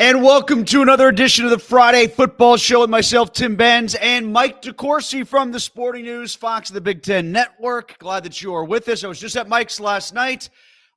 And welcome to another edition of the Friday Football Show with myself, Tim Benz, and Mike DeCourcy from the Sporting News, Fox of the Big Ten Network. Glad that you are with us. I was just at Mike's last night.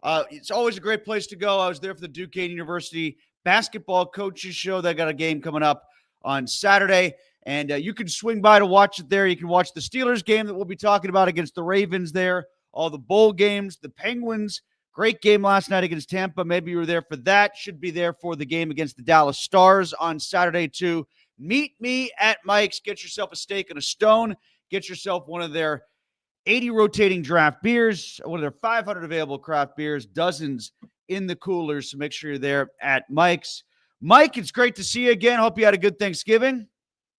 It's always a great place to go. I was there for the Duquesne University basketball coaches show. They got a game coming up on Saturday, and you can swing by to watch it there. You can watch the Steelers game that we'll be talking about against the Ravens there, all the bowl games, the Penguins. Great game last night against Tampa. Maybe you were there for that. Should be there for the game against the Dallas Stars on Saturday, too. Meet me at Mike's. Get yourself a steak and a stone. Get yourself one of their 80 rotating draft beers, one of their 500 available craft beers, dozens in the coolers. So make sure you're there at Mike's. Mike, it's great to see you again. Hope you had a good Thanksgiving.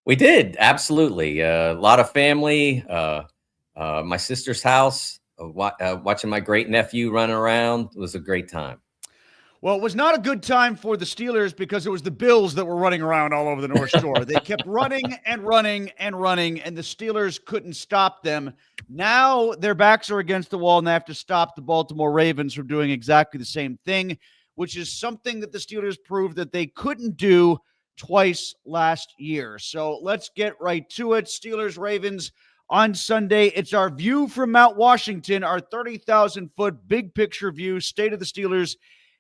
We did. Absolutely. A lot of family, my sister's house. Watching my great nephew run around was a great time. Well, it was not a good time for the Steelers because it was the Bills that were running around all over the North Shore. They kept running and running and running, and the Steelers couldn't stop them. Now their backs are against the wall, and they have to stop the Baltimore Ravens from doing exactly the same thing, which is something that the Steelers proved that they couldn't do twice last year. So let's get right to it. Steelers, Ravens. On Sunday, it's our view from Mount Washington, our 30,000-foot big picture view, state of the Steelers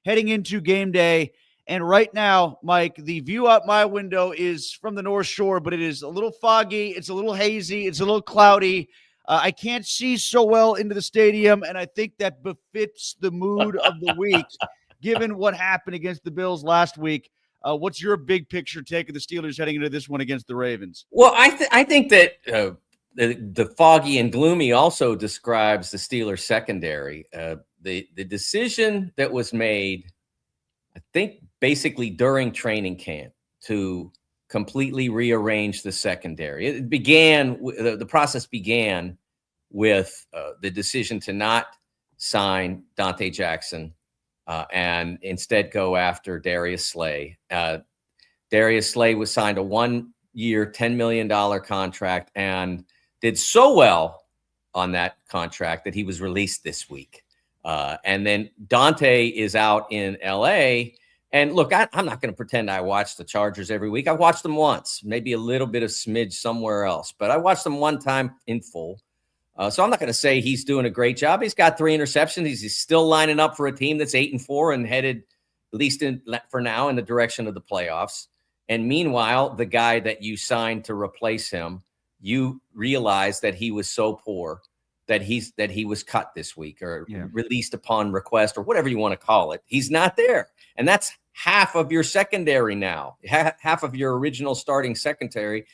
heading into game day. And right now, Mike, the view out my window is from the North Shore, but it is a little foggy. It's a little hazy. It's a little cloudy. I can't see so well into the stadium, and I think that befits the mood of the week, given what happened against the Bills last week. What's your big picture take of the Steelers heading into this one against the Ravens? Well, I think that the foggy and gloomy also describes the Steelers secondary. The decision that was made, I think, basically during training camp to completely rearrange the secondary. It began, the process began with the decision to not sign Dante Jackson and instead go after Darius Slay. Darius Slay was signed a 1-year, $10 million contract and did so well on that contract that he was released this week. And then Dante is out in L.A., and look, I'm not going to pretend I watch the Chargers every week. I watched them once, maybe a little bit of smidge somewhere else, but I watched them one time in full. So I'm not going to say he's doing a great job. He's got 3 interceptions. He's still lining up for a team that's 8-4 and headed, at least for now, in the direction of the playoffs. And meanwhile, the guy that you signed to replace him, you realize that he was so poor that he was cut this week or released upon request or whatever you want to call it. He's not there. And that's half of your secondary now, half of your original starting secondary,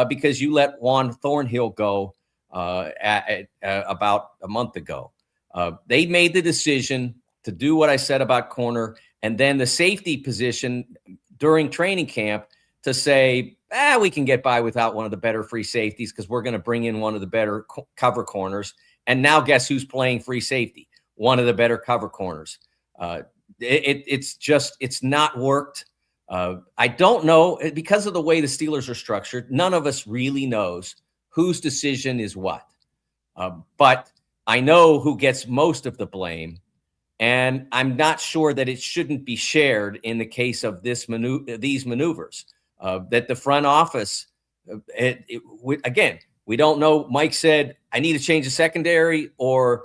because you let Juan Thornhill go about a month ago. They made the decision to do what I said about corner and then the safety position during training camp to say, we can get by without one of the better free safeties because we're going to bring in one of the better cover corners. And now guess who's playing free safety? One of the better cover corners. It's not worked. I don't know, because of the way the Steelers are structured, none of us really knows whose decision is what. But I know who gets most of the blame. And I'm not sure that it shouldn't be shared in the case of these maneuvers. That the front office, again, we don't know. Mike said, I need to change the secondary, or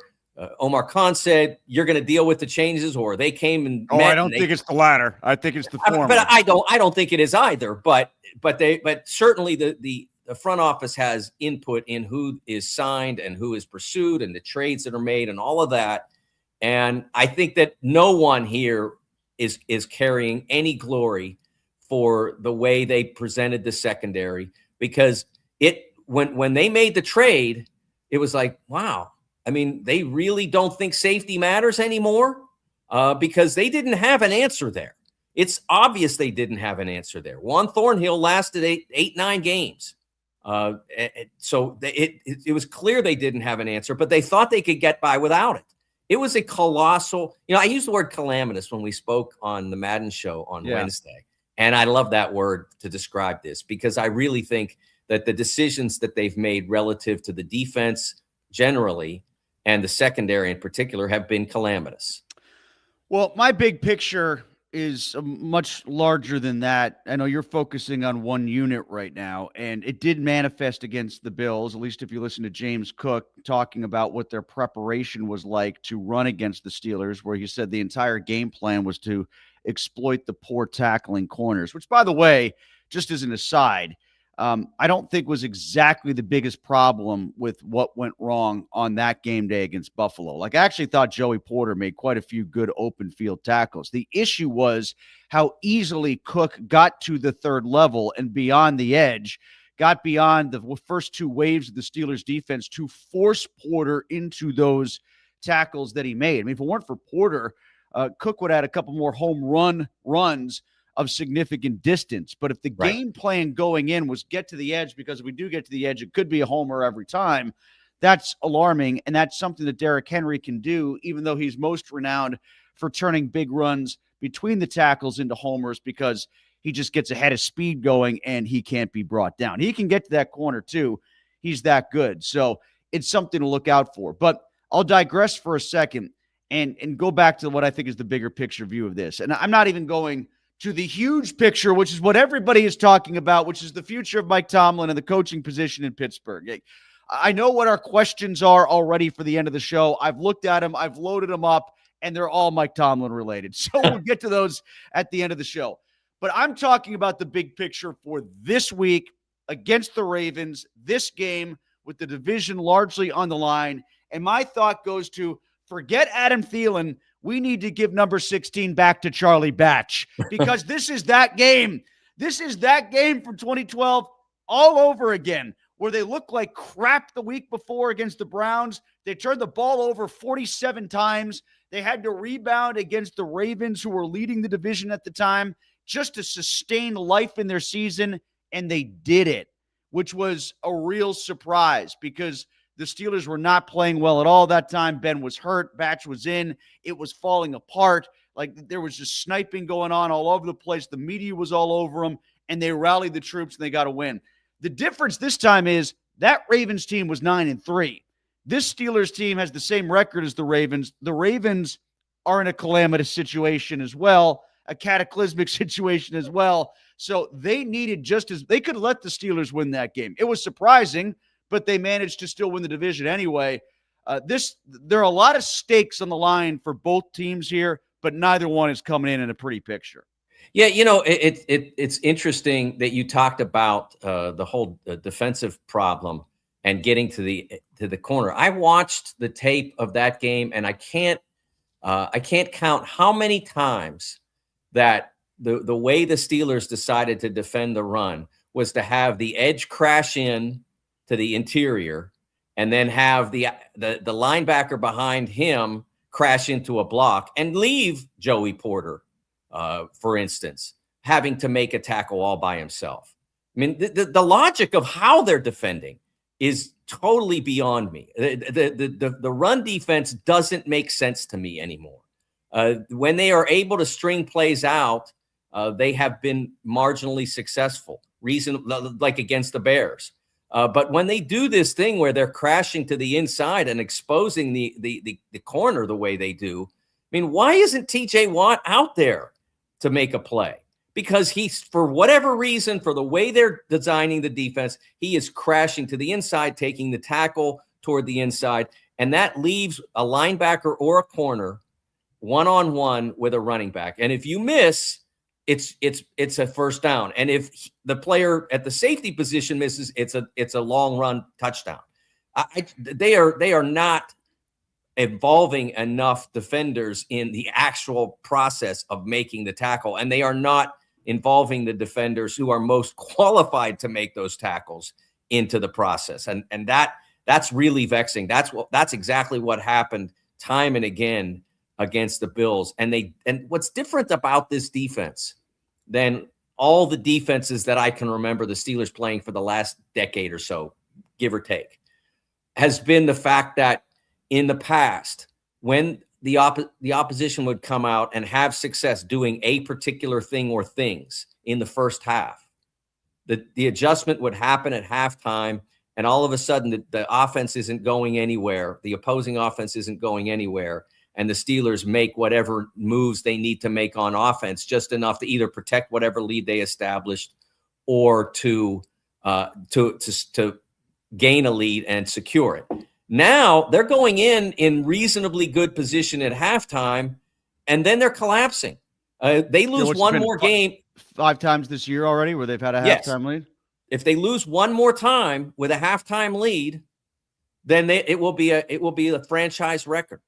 Omar Khan said, you're going to deal with the changes, or they came and I don't think it's the latter. I think it's the former. But I don't think it is either. But certainly the front office has input in who is signed and who is pursued and the trades that are made and all of that. And I think that no one here is carrying any glory for the way they presented the secondary, because when they made the trade, it was like, wow. I mean, they really don't think safety matters anymore because they didn't have an answer there. It's obvious they didn't have an answer there. Juan Thornhill lasted 8-9 games. So it was clear they didn't have an answer, but they thought they could get by without it. It was a colossal, I used the word calamitous when we spoke on the Madden show on Wednesday. And I love that word to describe this, because I really think that the decisions that they've made relative to the defense generally and the secondary in particular have been calamitous. Well, my big picture is much larger than that. I know you're focusing on one unit right now, and it did manifest against the Bills, at least if you listen to James Cook talking about what their preparation was like to run against the Steelers, where he said the entire game plan was to exploit the poor tackling corners, which, by the way, just as an aside, I don't think was exactly the biggest problem with what went wrong on that game day against Buffalo. Like, I actually thought Joey Porter made quite a few good open field tackles. The issue was how easily Cook got to the third level and beyond the edge, got beyond the first two waves of the Steelers defense to force Porter into those tackles that he made. I mean, if it weren't for Porter, Cook would have had a couple more home runs of significant distance. But if the game plan going in was get to the edge, because if we do get to the edge, it could be a homer every time, that's alarming. And that's something that Derrick Henry can do, even though he's most renowned for turning big runs between the tackles into homers, because he just gets ahead of speed going and he can't be brought down. He can get to that corner too. He's that good. So it's something to look out for. But I'll digress for a second and go back to what I think is the bigger picture view of this. And I'm not even going to the huge picture, which is what everybody is talking about, which is the future of Mike Tomlin and the coaching position in Pittsburgh. I know what our questions are already for the end of the show. I've looked at them. I've loaded them up, and they're all Mike Tomlin related. So we'll get to those at the end of the show. But I'm talking about the big picture for this week against the Ravens, this game with the division largely on the line. And my thought goes to forget Adam Thielen. We need to give number 16 back to Charlie Batch, because this is that game. This is that game from 2012 all over again, where they looked like crap the week before against the Browns. They turned the ball over 47 times. They had to rebound against the Ravens, who were leading the division at the time, just to sustain life in their season, and they did it, which was a real surprise because the Steelers were not playing well at all that time. Ben was hurt. Batch was in. It was falling apart. Like, there was just sniping going on all over the place. The media was all over them, and they rallied the troops, and they got a win. The difference this time is that Ravens team was 9-3. This Steelers team has the same record as the Ravens. The Ravens are in a calamitous situation as well, a cataclysmic situation as well. So they needed they could let the Steelers win that game. It was surprising, but they managed to still win the division anyway. There are a lot of stakes on the line for both teams here, but neither one is coming in a pretty picture. Yeah, it's interesting that you talked about the whole defensive problem and getting to the corner. I watched the tape of that game, and I can't count how many times that the way the Steelers decided to defend the run was to have the edge crash in to the interior, and then have the linebacker behind him crash into a block and leave Joey Porter, for instance, having to make a tackle all by himself. I mean, the logic of how they're defending is totally beyond me. The run defense doesn't make sense to me anymore. When they are able to string plays out, they have been marginally successful, like against the Bears. But when they do this thing where they're crashing to the inside and exposing the corner the way they do, I mean, why isn't TJ Watt out there to make a play? Because he's, for whatever reason, for the way they're designing the defense, he is crashing to the inside, taking the tackle toward the inside, and that leaves a linebacker or a corner one-on-one with a running back. And if you miss, it's a first down. And if the player at the safety position misses, it's a long run touchdown. They are not involving enough defenders in the actual process of making the tackle, and they are not involving the defenders who are most qualified to make those tackles into the process. And that's really vexing. That's exactly what happened time and again against the Bills. And what's different about this defense than all the defenses that I can remember the Steelers playing for the last decade or so, give or take, has been the fact that in the past, when the opposition would come out and have success doing a particular thing or things in the first half, the adjustment would happen at halftime, and all of a sudden the offense isn't going anywhere. The opposing offense isn't going anywhere. and the Steelers make whatever moves they need to make on offense, just enough to either protect whatever lead they established or to gain a lead and secure it. Now they're going in reasonably good position at halftime, and then they're collapsing. They lose one more game 5 times this year already where they've had a halftime lead. If they lose one more time with a halftime lead, then it will be a franchise record.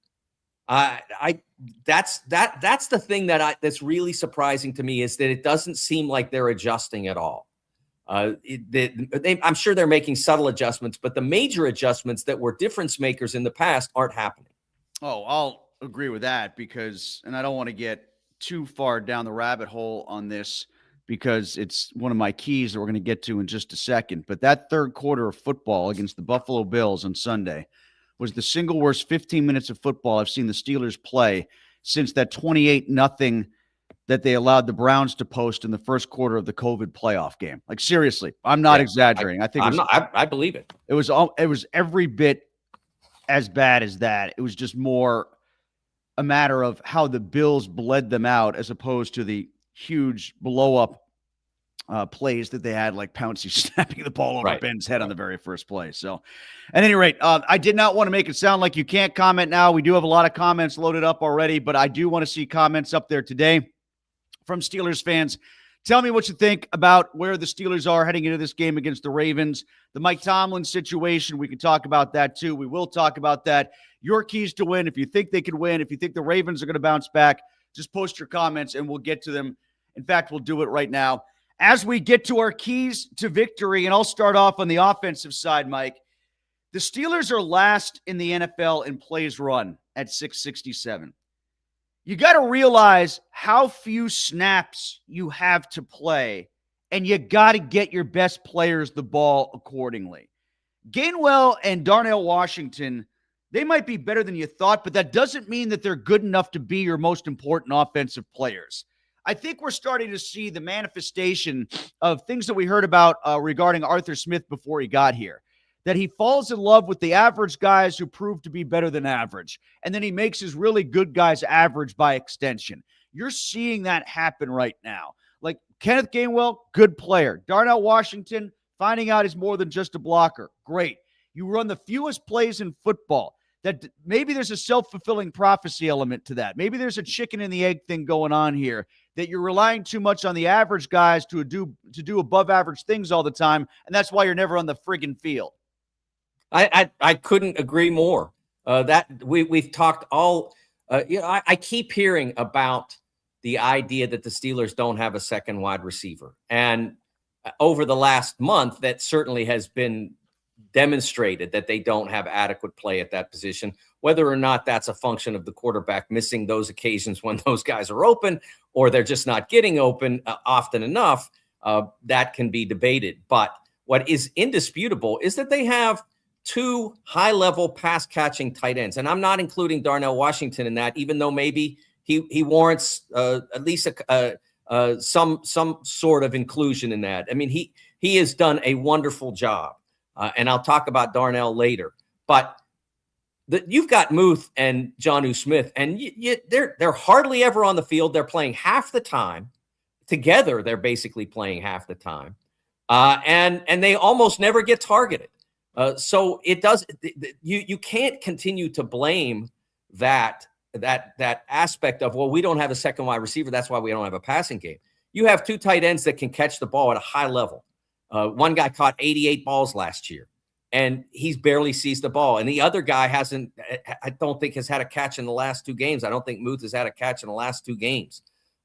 That's the thing that's really surprising to me, is that it doesn't seem like they're adjusting at all. I'm sure they're making subtle adjustments, but the major adjustments that were difference makers in the past aren't happening. Oh, I'll agree with that and I don't want to get too far down the rabbit hole on this because it's one of my keys that we're going to get to in just a second. But that third quarter of football against the Buffalo Bills on Sunday was the single worst 15 minutes of football I've seen the Steelers play since that 28-0 that they allowed the Browns to post in the first quarter of the COVID playoff game. Like, seriously, I'm not exaggerating. I believe it. It was every bit as bad as that. It was just more a matter of how the Bills bled them out as opposed to the huge blow-up plays that they had, like Pouncey snapping the ball over Ben's head on the very first play. So, at any rate, I did not want to make it sound like you can't comment now. We do have a lot of comments loaded up already, but I do want to see comments up there today from Steelers fans. Tell me what you think about where the Steelers are heading into this game against the Ravens. The Mike Tomlin situation, we can talk about that too. We will talk about that. Your keys to win, if you think they can win, if you think the Ravens are going to bounce back, just post your comments and we'll get to them. In fact, we'll do it right now. As we get to our keys to victory, and I'll start off on the offensive side, Mike. The Steelers are last in the NFL in plays run at 667. You got to realize how few snaps you have to play, and you got to get your best players the ball accordingly. Gainwell and Darnell Washington, they might be better than you thought, but that doesn't mean that they're good enough to be your most important offensive players. I think we're starting to see the manifestation of things that we heard about regarding Arthur Smith before he got here. That he falls in love with the average guys who prove to be better than average. And then he makes his really good guys average by extension. You're seeing that happen right now. Like Kenneth Gainwell, good player. Darnell Washington, finding out he's more than just a blocker. Great. You run the fewest plays in football. That maybe there's a self-fulfilling prophecy element to that. Maybe there's a chicken and the egg thing going on here, that you're relying too much on the average guys to do above average things all the time. And that's why you're never on the friggin' field. I couldn't agree more. That we've talked all. I keep hearing about the idea that the Steelers don't have a second wide receiver, and over the last month, that certainly has been demonstrated that they don't have adequate play at that position. Whether or not that's a function of the quarterback missing those occasions when those guys are open, or they're just not getting open often enough, that can be debated. But what is indisputable is that they have 2 high-level pass-catching tight ends. And I'm not including Darnell Washington in that, even though maybe he warrants at least some sort of inclusion in that. I mean, he has done a wonderful job. And I'll talk about Darnell later. But you've got Muth and Jonnu Smith, and they're hardly ever on the field. They're playing half the time. Together, they're basically playing half the time. And they almost never get targeted. So it does. You can't continue to blame that aspect of, well, we don't have a second wide receiver, that's why we don't have a passing game. You have 2 tight ends that can catch the ball at a high level. One guy caught 88 balls last year, and he's barely seized the ball. And the other guy I don't think has had a catch in the last 2 games. I don't think Muth has had a catch in the last 2 games.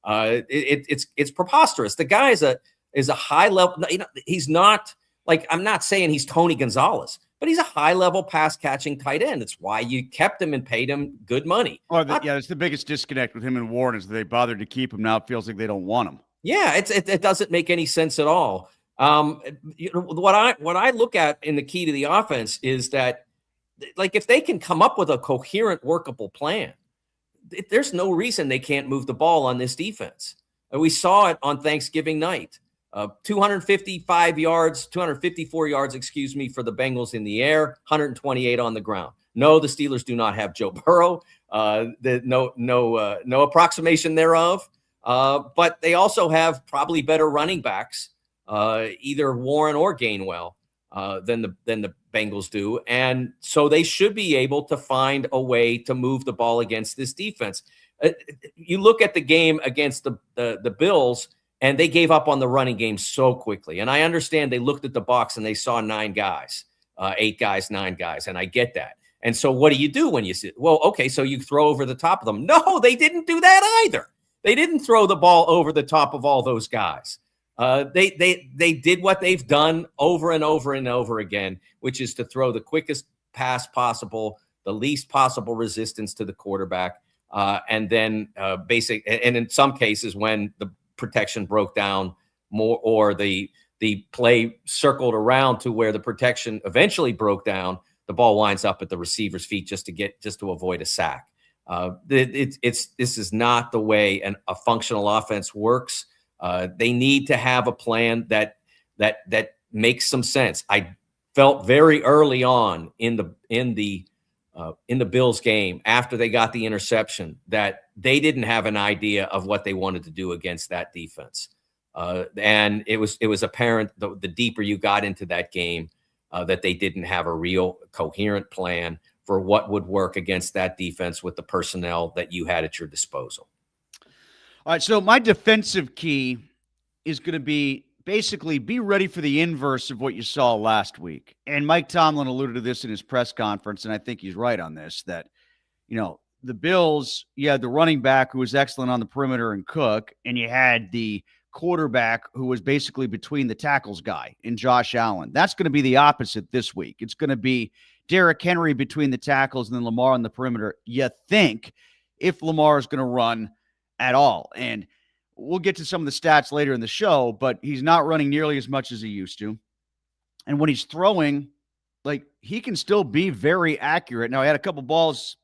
It's preposterous. The guy is a high level. He's not. Like, I'm not saying he's Tony Gonzalez, but he's a high-level pass-catching tight end. That's why you kept him and paid him good money. Well, it's the biggest disconnect with him and Warren is that they bothered to keep him. Now it feels like they don't want him. Yeah, it doesn't make any sense at all. What I look at in the key to the offense is that, like, if they can come up with a coherent, workable plan, there's no reason they can't move the ball on this defense. We saw it on Thanksgiving night. 254 yards, for the Bengals in the air, 128 on the ground. No, the Steelers do not have Joe Burrow. No approximation thereof. But they also have probably better running backs, either Warren or Gainwell, than the Bengals do, and so they should be able to find a way to move the ball against this defense. You look at the game against the Bills, and they gave up on the running game so quickly. And I understand they looked at the box and they saw 9 guys, 8 guys, 9 guys, and I get that. And so what do you do when you see? Well, okay, so you throw over the top of them. No, they didn't do that either. They didn't throw the ball over the top of all those guys. They did what they've done over and over and over again, which is to throw the quickest pass possible, the least possible resistance to the quarterback, and then and in some cases when the protection broke down more, or the play circled around to where the protection eventually broke down, the ball winds up at the receiver's feet just to avoid a sack. This is not the way a functional offense works. They need to have a plan that makes some sense. I felt very early on in the Bills game, after they got the interception, that they didn't have an idea of what they wanted to do against that defense. And it was apparent the deeper you got into that game that they didn't have a real coherent plan for what would work against that defense with the personnel that you had at your disposal. All right, so my defensive key is going to be basically be ready for the inverse of what you saw last week. And Mike Tomlin alluded to this in his press conference, and I think he's right on this, that, the Bills, you had the running back who was excellent on the perimeter in Cook, and you had the quarterback who was basically between the tackles guy in Josh Allen. That's going to be the opposite this week. It's going to be Derrick Henry between the tackles and then Lamar on the perimeter, you think, if Lamar is going to run at all. And we'll get to some of the stats later in the show, but he's not running nearly as much as he used to. And when he's throwing, he can still be very accurate. Now, he had a couple balls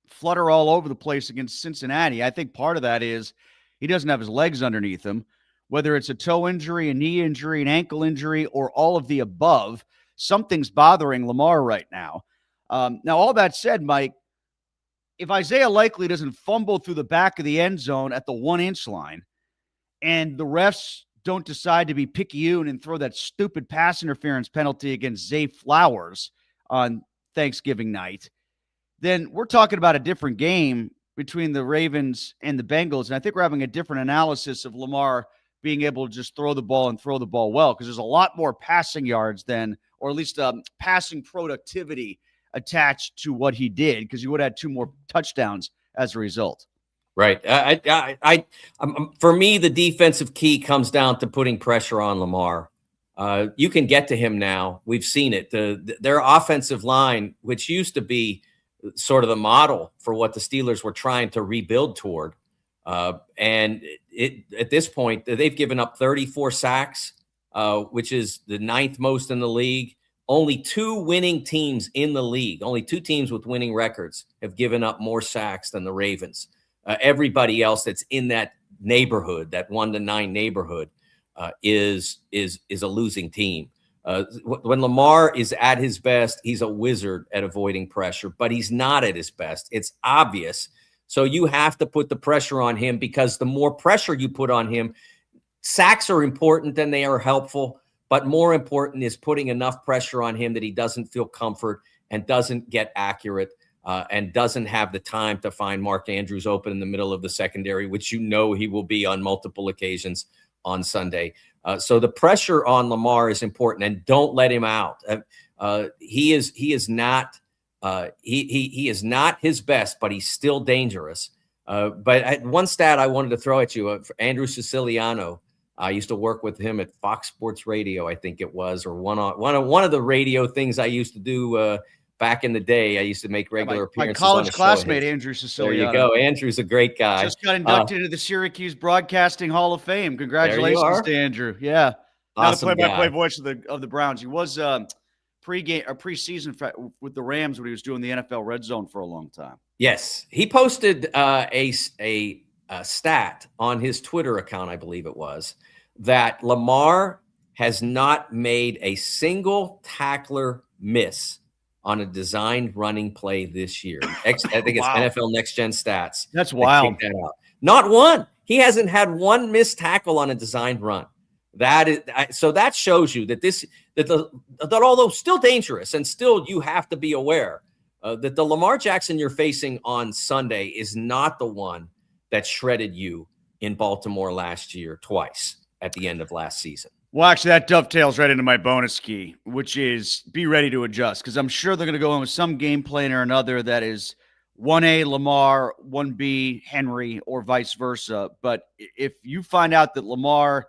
flutter all over the place against Cincinnati. I think part of that is he doesn't have his legs underneath him, whether it's a toe injury, a knee injury, an ankle injury, or all of the above. Something's bothering Lamar right now. Now, all that said, Mike, if Isaiah Likely doesn't fumble through the back of the end zone at the 1-inch line, and the refs don't decide to be picayune and throw that stupid pass interference penalty against Zay Flowers on Thanksgiving night, then we're talking about a different game between the Ravens and the Bengals. And I think we're having a different analysis of Lamar being able to just throw the ball and throw the ball well, because there's a lot more passing yards than, or at least passing productivity attached to what he did, because he would have had 2 more touchdowns as a result. Right. For me, the defensive key comes down to putting pressure on Lamar. You can get to him now. We've seen it. Their offensive line, which used to be sort of the model for what the Steelers were trying to rebuild toward, and at this point, they've given up 34 sacks, which is the 9th most in the league. Only 2 winning teams in the league, only 2 teams with winning records have given up more sacks than the Ravens. Everybody else that's in that neighborhood, that 1 to 9 neighborhood, is a losing team. When Lamar is at his best, he's a wizard at avoiding pressure, but he's not at his best. It's obvious. So you have to put the pressure on him, because the more pressure you put on him, sacks are important and they are helpful, but more important is putting enough pressure on him that he doesn't feel comfort and doesn't get accurate, and doesn't have the time to find Mark Andrews open in the middle of the secondary, which he will be on multiple occasions on Sunday. So the pressure on Lamar is important, and don't let him out. He is not his best, but he's still dangerous. But one stat I wanted to throw at you, Andrew Siciliano. I used to work with him at Fox Sports Radio, I think it was, or one of the radio things I used to do back in the day. I used to make regular appearances. My college on classmate, Andrew Siciliano. There you go. Andrew's a great guy. Just got inducted into the Syracuse Broadcasting Hall of Fame. Congratulations to Andrew. Yeah. Awesome. Now the play-by-play voice of the Browns. He was pre-game or preseason with the Rams when he was doing the NFL Red Zone for a long time. Yes. He posted a stat on his Twitter account, I believe it was, that Lamar has not made a single tackler miss on a designed running play this year. I think it's Wow. NFL Next Gen Stats. That's wild. That out. Not one. He hasn't had one missed tackle on a designed run. So that shows you that that although still dangerous and still you have to be aware that the Lamar Jackson you're facing on Sunday is not the one that shredded you in Baltimore last year twice at the end of last season. Well, actually, that dovetails right into my bonus key, which is be ready to adjust, because I'm sure they're going to go in with some game plan or another that is 1A Lamar, 1B Henry, or vice versa. But if you find out that Lamar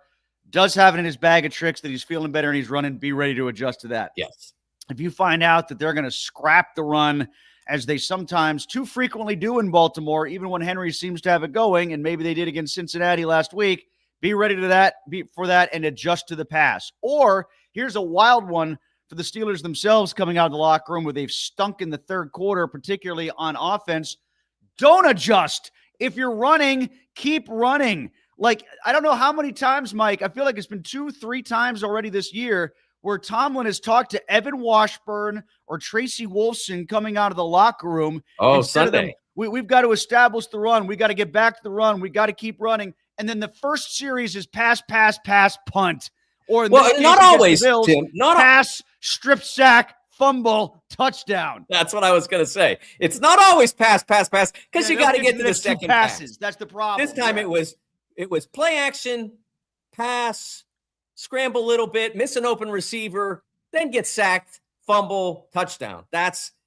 does have it in his bag of tricks, that he's feeling better and he's running, be ready to adjust to that. Yes. If you find out that they're going to scrap the run, as they sometimes too frequently do in Baltimore, even when Henry seems to have it going, and maybe they did against Cincinnati last week, be ready for that and adjust to the pass. Or here's a wild one for the Steelers themselves coming out of the locker room where they've stunk in the third quarter, particularly on offense. Don't adjust. If you're running, keep running. Like, I don't know how many times, Mike, I feel like it's been 2-3 times already this year where Tomlin has talked to Evan Washburn or Tracy Wolfson coming out of the locker room. Oh, Sunday. We've got to establish the run. We got to get back to the run. We got to keep running. And then the first series is pass, punt. Or not always, Bills, Tim. Pass, strip sack, fumble, touchdown. That's what I was going to say. It's not always pass, because you got to get to the second passes. pass. That's the problem. This time it was play action, pass, scramble a little bit, miss an open receiver, then get sacked, fumble, touchdown.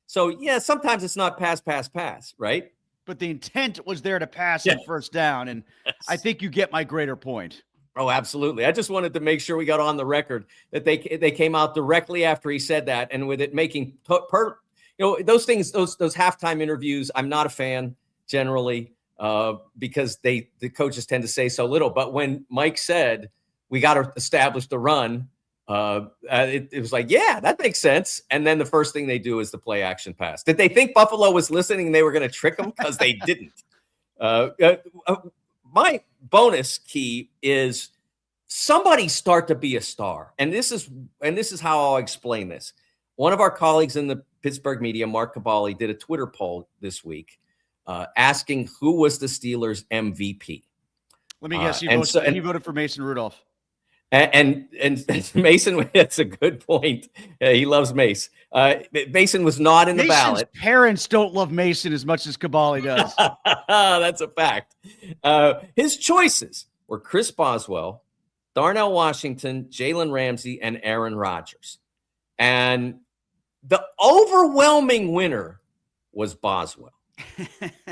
Sometimes it's not pass, right? But the intent was there to pass on first down, and I think you get my greater point. Oh, absolutely. I just wanted to make sure we got on the record that they came out directly after he said that, and with it making those things, those halftime interviews, I'm not a fan generally because the coaches tend to say so little. But when Mike said we got to establish the run, it was like, yeah, that makes sense. And then the first thing they do is the play action pass. Did they think Buffalo was listening and they were going to trick them? Because they didn't. My bonus key is somebody start to be a star. And this is how I'll explain this. One of our colleagues in the Pittsburgh media, Mark Cavalli, did a Twitter poll this week asking who was the Steelers' MVP. Let me guess. He voted for Mason Rudolph. And Mason, that's a good point. He loves Mace. Mason was not in the ballot. Parents don't love Mason as much as Cavalli does. That's a fact. His choices were Chris Boswell, Darnell Washington, Jalen Ramsey, and Aaron Rodgers. And the overwhelming winner was Boswell,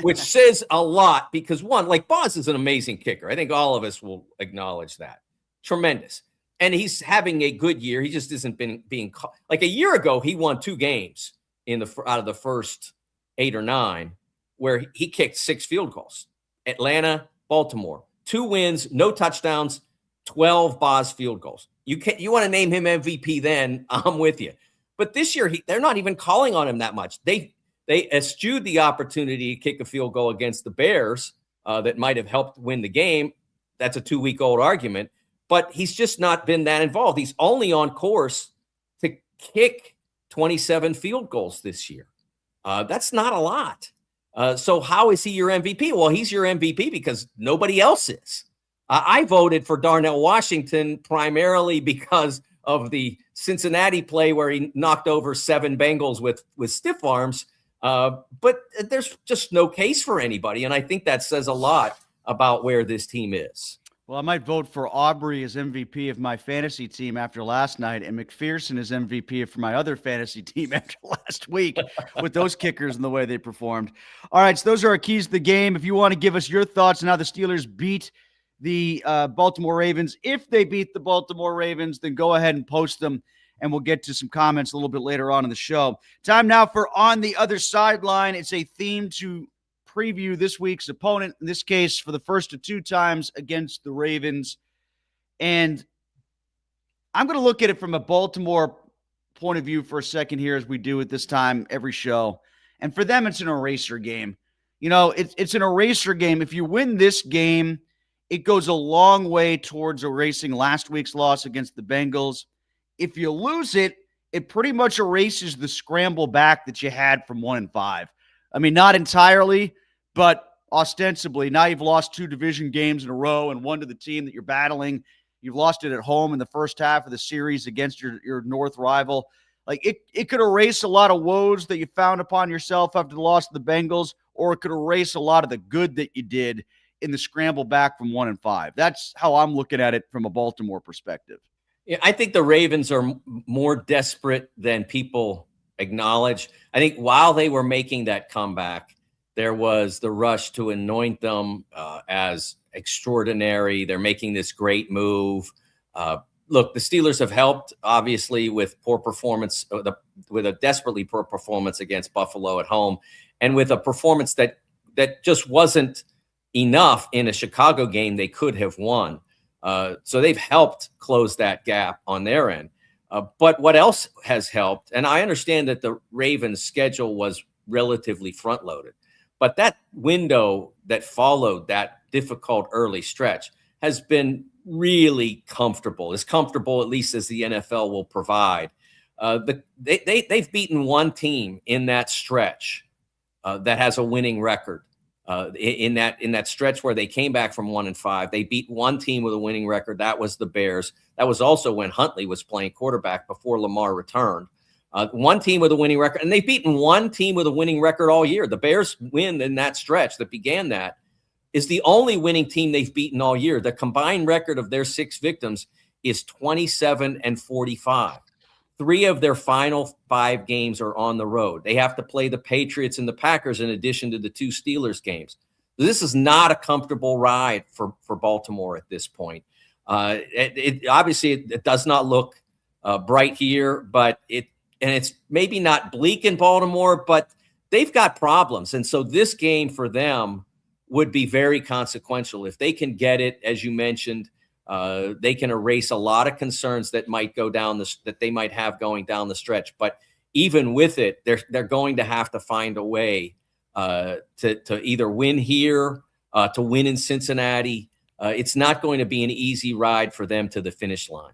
which says a lot because, one, like Boz is an amazing kicker. I think all of us will acknowledge that. Tremendous. And he's having a good year. He just isn't being caught. Like a year ago, he won 2 games out of the first 8 or 9 where he kicked 6 field goals. Atlanta, Baltimore, 2 wins, no touchdowns, 12 Boz field goals. You want to name him MVP then, I'm with you. But this year, they're not even calling on him that much. They eschewed the opportunity to kick a field goal against the Bears that might have helped win the game. That's a 2-week-old argument. But he's just not been that involved. He's only on course to kick 27 field goals this year. That's not a lot. So how is he your MVP? Well, he's your MVP because nobody else is. I voted for Darnell Washington primarily because of the Cincinnati play where he knocked over 7 Bengals with stiff arms. But there's just no case for anybody. And I think that says a lot about where this team is. Well, I might vote for Aubrey as MVP of my fantasy team after last night and McPherson as MVP for my other fantasy team after last week with those kickers and the way they performed. All right, so those are our keys to the game. If you want to give us your thoughts on how the Steelers beat the Baltimore Ravens, if they beat the Baltimore Ravens, then go ahead and post them, and we'll get to some comments a little bit later on in the show. Time now for On the Other Sideline. It's a theme to preview this week's opponent, in this case for the first of 2 times against the Ravens. And I'm going to look at it from a Baltimore point of view for a second here, as we do at this time every show. And for them, it's an eraser game. You know, it's an eraser game. If you win this game, it goes a long way towards erasing last week's loss against the Bengals. If you lose it, it pretty much erases the scramble back that you had from 1-5. I mean, not entirely, but ostensibly. Now you've lost 2 division games in a row and one to the team that you're battling. You've lost it at home in the first half of the series against your North rival. Like it could erase a lot of woes that you found upon yourself after the loss to the Bengals, or it could erase a lot of the good that you did in the scramble back from 1-5. That's how I'm looking at it from a Baltimore perspective. Yeah, I think the Ravens are more desperate than people acknowledge. I think while they were making that comeback, there was the rush to anoint them as extraordinary. They're making this great move. Look, the Steelers have helped, obviously, with poor performance, with a desperately poor performance against Buffalo at home, and with a performance that just wasn't enough in a Chicago game they could have won. So they've helped close that gap on their end. But what else has helped, and I understand that the Ravens' schedule was relatively front-loaded, but that window that followed that difficult early stretch has been really comfortable, as comfortable at least as the NFL will provide. They've beaten one team in that stretch that has a winning record. In that stretch where they came back from 1-5, they beat one team with a winning record. That was the Bears. That was also when Huntley was playing quarterback before Lamar returned. One team with a winning record, and they've beaten one team with a winning record all year. The Bears win in that stretch that began that is the only winning team they've beaten all year. The combined record of their 6 victims is 27-45. 3 of their final 5 games are on the road. They have to play the Patriots and the Packers in addition to the 2 Steelers games. This is not a comfortable ride for Baltimore at this point. Obviously it does not look bright here, but it's maybe not bleak in Baltimore, but they've got problems. And so this game for them would be very consequential. If they can get it, as you mentioned, they can erase a lot of concerns that might go down that they might have going down the stretch. But even with it, they're going to have to find a way to either win here, to win in Cincinnati. It's not going to be an easy ride for them to the finish line.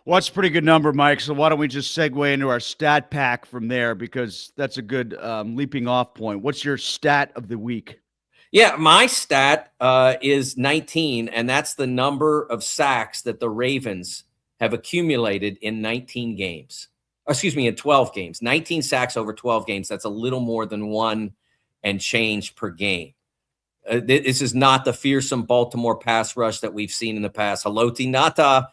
Well, that's a pretty good number, Mike. So why don't we just segue into our stat pack from there, because that's a good leaping off point. What's your stat of the week? Yeah, my stat is 19, and that's the number of sacks that the Ravens have accumulated in 19 games. Excuse me, in 12 games. 19 sacks over 12 games. That's a little more than 1 and change per game. This is not the fearsome Baltimore pass rush that we've seen in the past. Haloti Ngata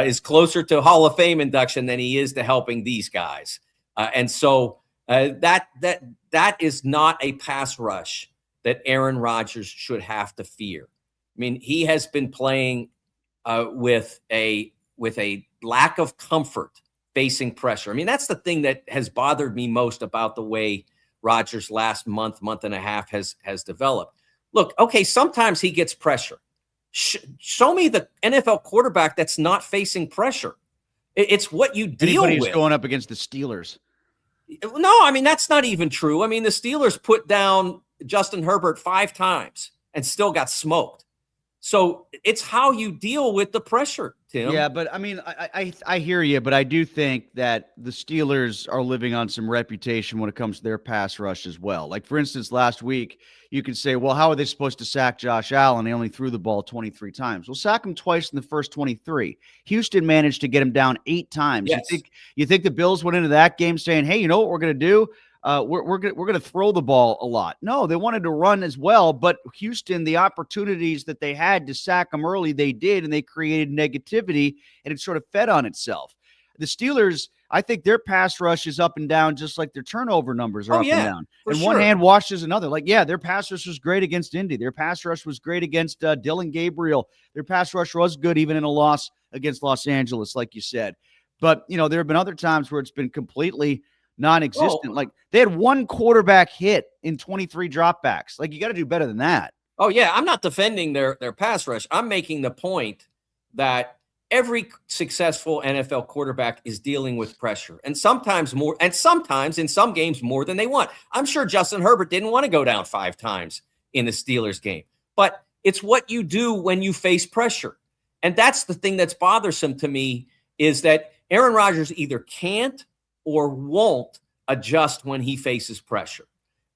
is closer to Hall of Fame induction than he is to helping these guys. And so that is not a pass rush that Aaron Rodgers should have to fear. I mean, he has been playing with a lack of comfort facing pressure. I mean, that's the thing that has bothered me most about the way Rodgers' last month and a half has developed. Look, okay, sometimes he gets pressure. Show me the NFL quarterback that's not facing pressure. It's what you deal Anybody with. who's going up against the Steelers. No, I mean, that's not even true. I mean, the Steelers put down Justin Herbert 5 times and still got smoked. So it's how you deal with the pressure, Tim. Yeah, but I mean, I hear you, but I do think that the Steelers are living on some reputation when it comes to their pass rush as well. Like, for instance, last week, you could say, well, how are they supposed to sack Josh Allen? They only threw the ball 23 times. Well, sack him twice in the first 23. Houston managed to get him down 8 times. Yes. You think the Bills went into that game saying, hey, you know what we're going to do? We're going to throw the ball a lot. No, they wanted to run as well, but Houston, the opportunities that they had to sack them early, they did, and they created negativity, and it sort of fed on itself. The Steelers, I think their pass rush is up and down, just like their turnover numbers are up and down. And sure. One hand washes another. Like, yeah, their pass rush was great against Indy. Their pass rush was great against Dylan Gabriel. Their pass rush was good even in a loss against Los Angeles, like you said. But, you know, there have been other times where it's been completely non-existent. Like, they had 1 quarterback hit in 23 dropbacks. Like, you got to do better than that. Oh, yeah. I'm not defending their pass rush. I'm making the point that every successful NFL quarterback is dealing with pressure, and sometimes more, and sometimes in some games more than they want. I'm sure Justin Herbert didn't want to go down 5 times in the Steelers game, but it's what you do when you face pressure. And that's the thing that's bothersome to me, is that Aaron Rodgers either can't or won't adjust when he faces pressure.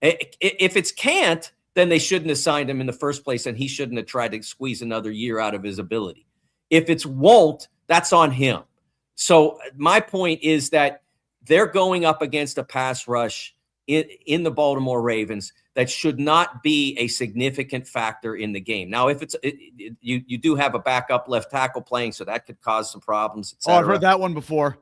If it's can't, then they shouldn't have signed him in the first place, and he shouldn't have tried to squeeze another year out of his ability. If it's won't, that's on him. So my point is that they're going up against a pass rush in the Baltimore Ravens that should not be a significant factor in the game. Now, if you do have a backup left tackle playing, so that could cause some problems. Oh, I've heard that one before.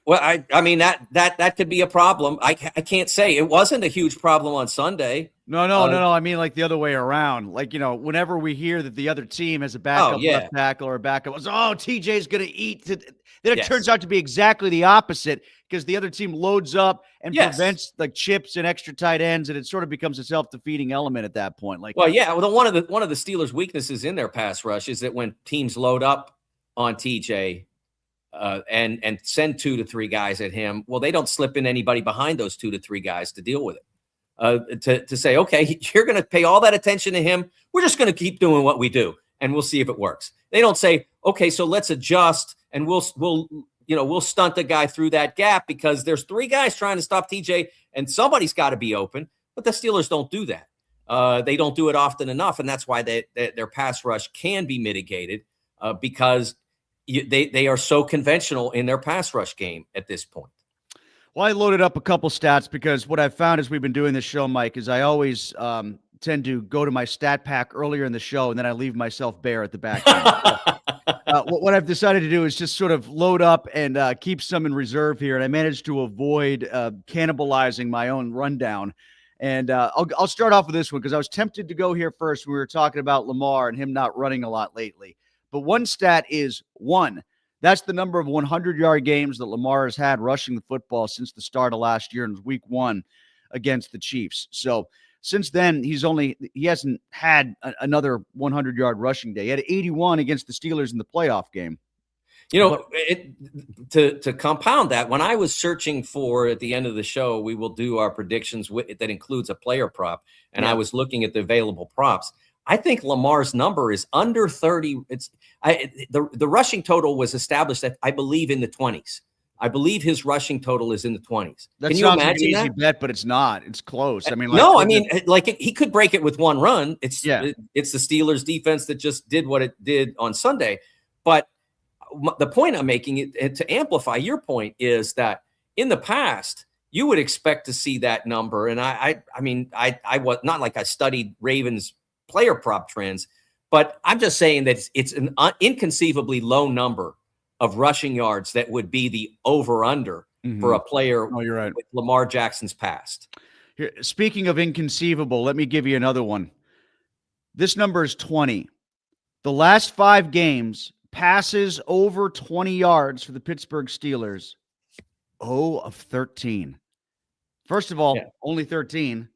Well, I mean that could be a problem. I can't say it wasn't a huge problem on Sunday. No. I mean, like the other way around. Like, whenever we hear that the other team has a backup left tackle or a backup, TJ's going to eat. Then it turns out to be exactly the opposite, because the other team loads up and prevents like chips and extra tight ends, and it sort of becomes a self-defeating element at that point. Like, one of the Steelers' weaknesses in their pass rush is that when teams load up on TJ. And send 2 to 3 guys at him, well, they don't slip in anybody behind those 2 to 3 guys to deal with it. To say, okay, you're going to pay all that attention to him. We're just going to keep doing what we do, and we'll see if it works. They don't say, okay, so let's adjust, and we'll stunt the guy through that gap because there's 3 guys trying to stop TJ, and somebody's got to be open. But the Steelers don't do that. They don't do it often enough, and that's why their pass rush can be mitigated because they are so conventional in their pass rush game at this point. Well, I loaded up a couple stats because what I've found as we've been doing this show, Mike, is I always tend to go to my stat pack earlier in the show, and then I leave myself bare at the back end. What I've decided to do is just sort of load up and keep some in reserve here, and I managed to avoid cannibalizing my own rundown. And I'll start off with this one because I was tempted to go here first when we were talking about Lamar and him not running a lot lately. But one stat is 1. That's the number of 100-yard games that Lamar has had rushing the football since the start of last year, and week 1 against the Chiefs. So since then, he hasn't had another 100-yard rushing day. He had 81 against the Steelers in the playoff game. To compound that, when I was searching for, at the end of the show, we will do our predictions that includes a player prop, and I was looking at the available props. I think Lamar's number is under 30. The rushing total was established at, I believe, in the 20s. I believe his rushing total is in the 20s. Can you imagine like an easy bet, but it's not. It's close. I mean, he could break it with one run. It's the Steelers defense that just did what it did on Sunday. But the point I'm making, to amplify your point, is that in the past, you would expect to see that number. And I was not like I studied Ravens player prop trends, but I'm just saying that it's an inconceivably low number of rushing yards that would be the over-under for a player with Lamar Jackson's past. Here, speaking of inconceivable, let me give you another one. This number is 20. The last 5 games, passes over 20 yards for the Pittsburgh Steelers, 0 of 13. First of all, only 13.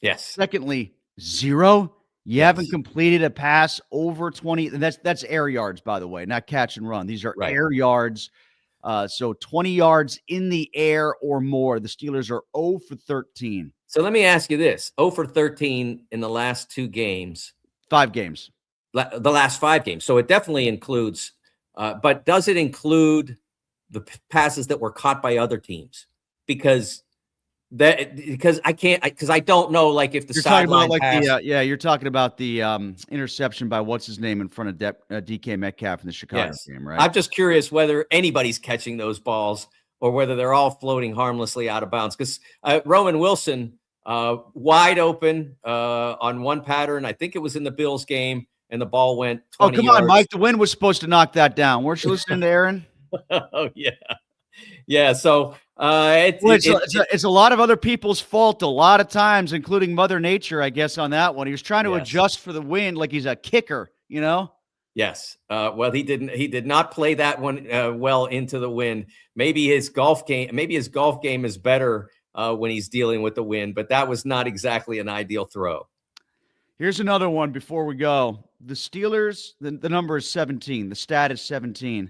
Yes. Secondly, 0. You haven't completed a pass over 20. That's air yards, by the way, not catch and run. These are air yards. So 20 yards in the air or more. The Steelers are 0 for 13. So let me ask you this. 0 for 13 in the last 2 games. 5 games. The last 5 games. So it definitely includes, but does it include the passes that were caught by other teams? Because I don't know, like, if the sideline pass. You're talking about the interception by what's his name in front of DK Metcalf in the Chicago game, right? I'm just curious whether anybody's catching those balls or whether they're all floating harmlessly out of bounds. Because Roman Wilson, wide open on one pattern, I think it was in the Bills game, and the ball went 20 yards. On, Mike. The wind was supposed to knock that down. Weren't you listening to Aaron? Oh, yeah. Yeah, so it's a lot of other people's fault a lot of times, including Mother Nature, I guess, on that one. He was trying to adjust for the wind like he's a kicker, Yes. Well, he did not play that one well into the wind. Maybe his golf game is better when he's dealing with the wind, but that was not exactly an ideal throw. Here's another one before we go. The Steelers, the number is 17. The stat is 17.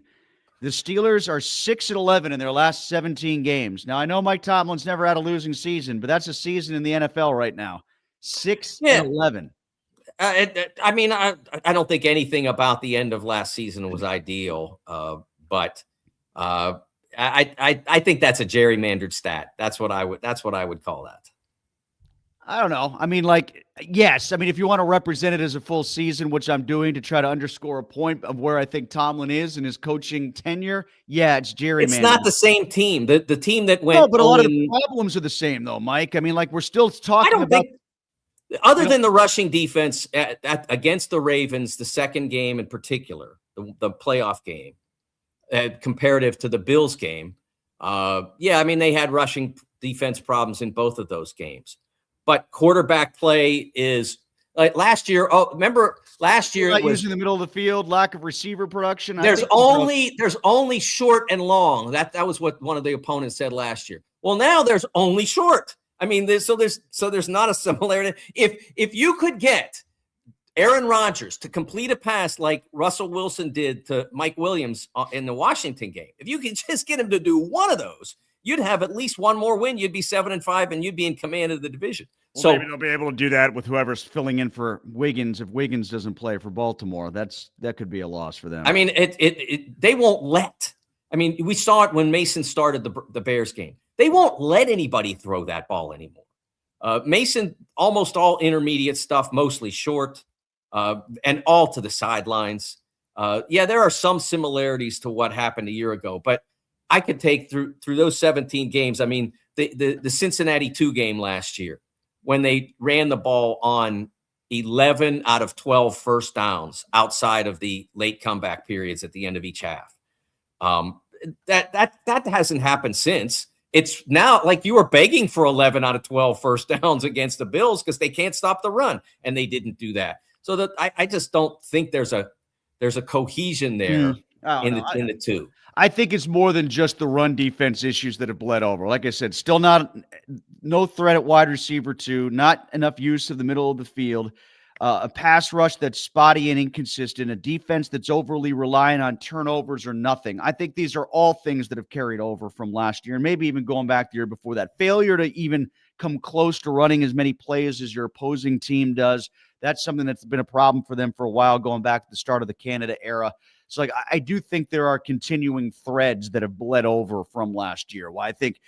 The Steelers are 6-11 in their last 17 games. Now, I know Mike Tomlin's never had a losing season, but that's a season in the NFL right now. 6-11. I don't think anything about the end of last season was ideal, but I think that's a gerrymandered stat. That's what I would call that. I don't know. I mean, like, yes. I mean, if you want to represent it as a full season, which I'm doing to try to underscore a point of where I think Tomlin is in his coaching tenure, yeah, it's gerrymandered. It's not the same team. The team that went. No, but a lot of the problems are the same, though, Mike. I mean, like, we're still talking about. Other than the rushing defense against the Ravens, the second game in particular, the playoff game, comparative to the Bills game, yeah, I mean, they had rushing defense problems in both of those games. But quarterback play is like last year. Oh, remember last year it was using the middle of the field, lack of receiver production. There's only short and long. That was what one of the opponents said last year. Well, now there's only short. I mean, there's not a similarity. If you could get Aaron Rodgers to complete a pass like Russell Wilson did to Mike Williams in the Washington game, if you could just get him to do one of those, you'd have at least one more win. You'd be 7-5, and you'd be in command of the division. Well, so maybe they'll be able to do that with whoever's filling in for Wiggins. If Wiggins doesn't play for Baltimore, that could be a loss for them. I mean, they won't let. I mean, we saw it when Mason started the Bears game. They won't let anybody throw that ball anymore. Mason, almost all intermediate stuff, mostly short, and all to the sidelines. Yeah, there are some similarities to what happened a year ago, but I could take through those 17 games. I mean, the Cincinnati 2 game last year, when they ran the ball on 11 out of 12 first downs outside of the late comeback periods at the end of each half. That hasn't happened since. It's now like you were begging for 11 out of 12 first downs against the Bills because they can't stop the run, and they didn't do that. So that I just don't think there's a cohesion there in the two. I think it's more than just the run defense issues that have bled over. Like I said, still no threat at wide receiver 2, not enough use of the middle of the field, a pass rush that's spotty and inconsistent, a defense that's overly reliant on turnovers or nothing. I think these are all things that have carried over from last year, and maybe even going back the year before that. Failure to even come close to running as many plays as your opposing team does. That's something that's been a problem for them for a while, going back to the start of the Canada era. So, like, I do think there are continuing threads that have bled over from last year. Well, I think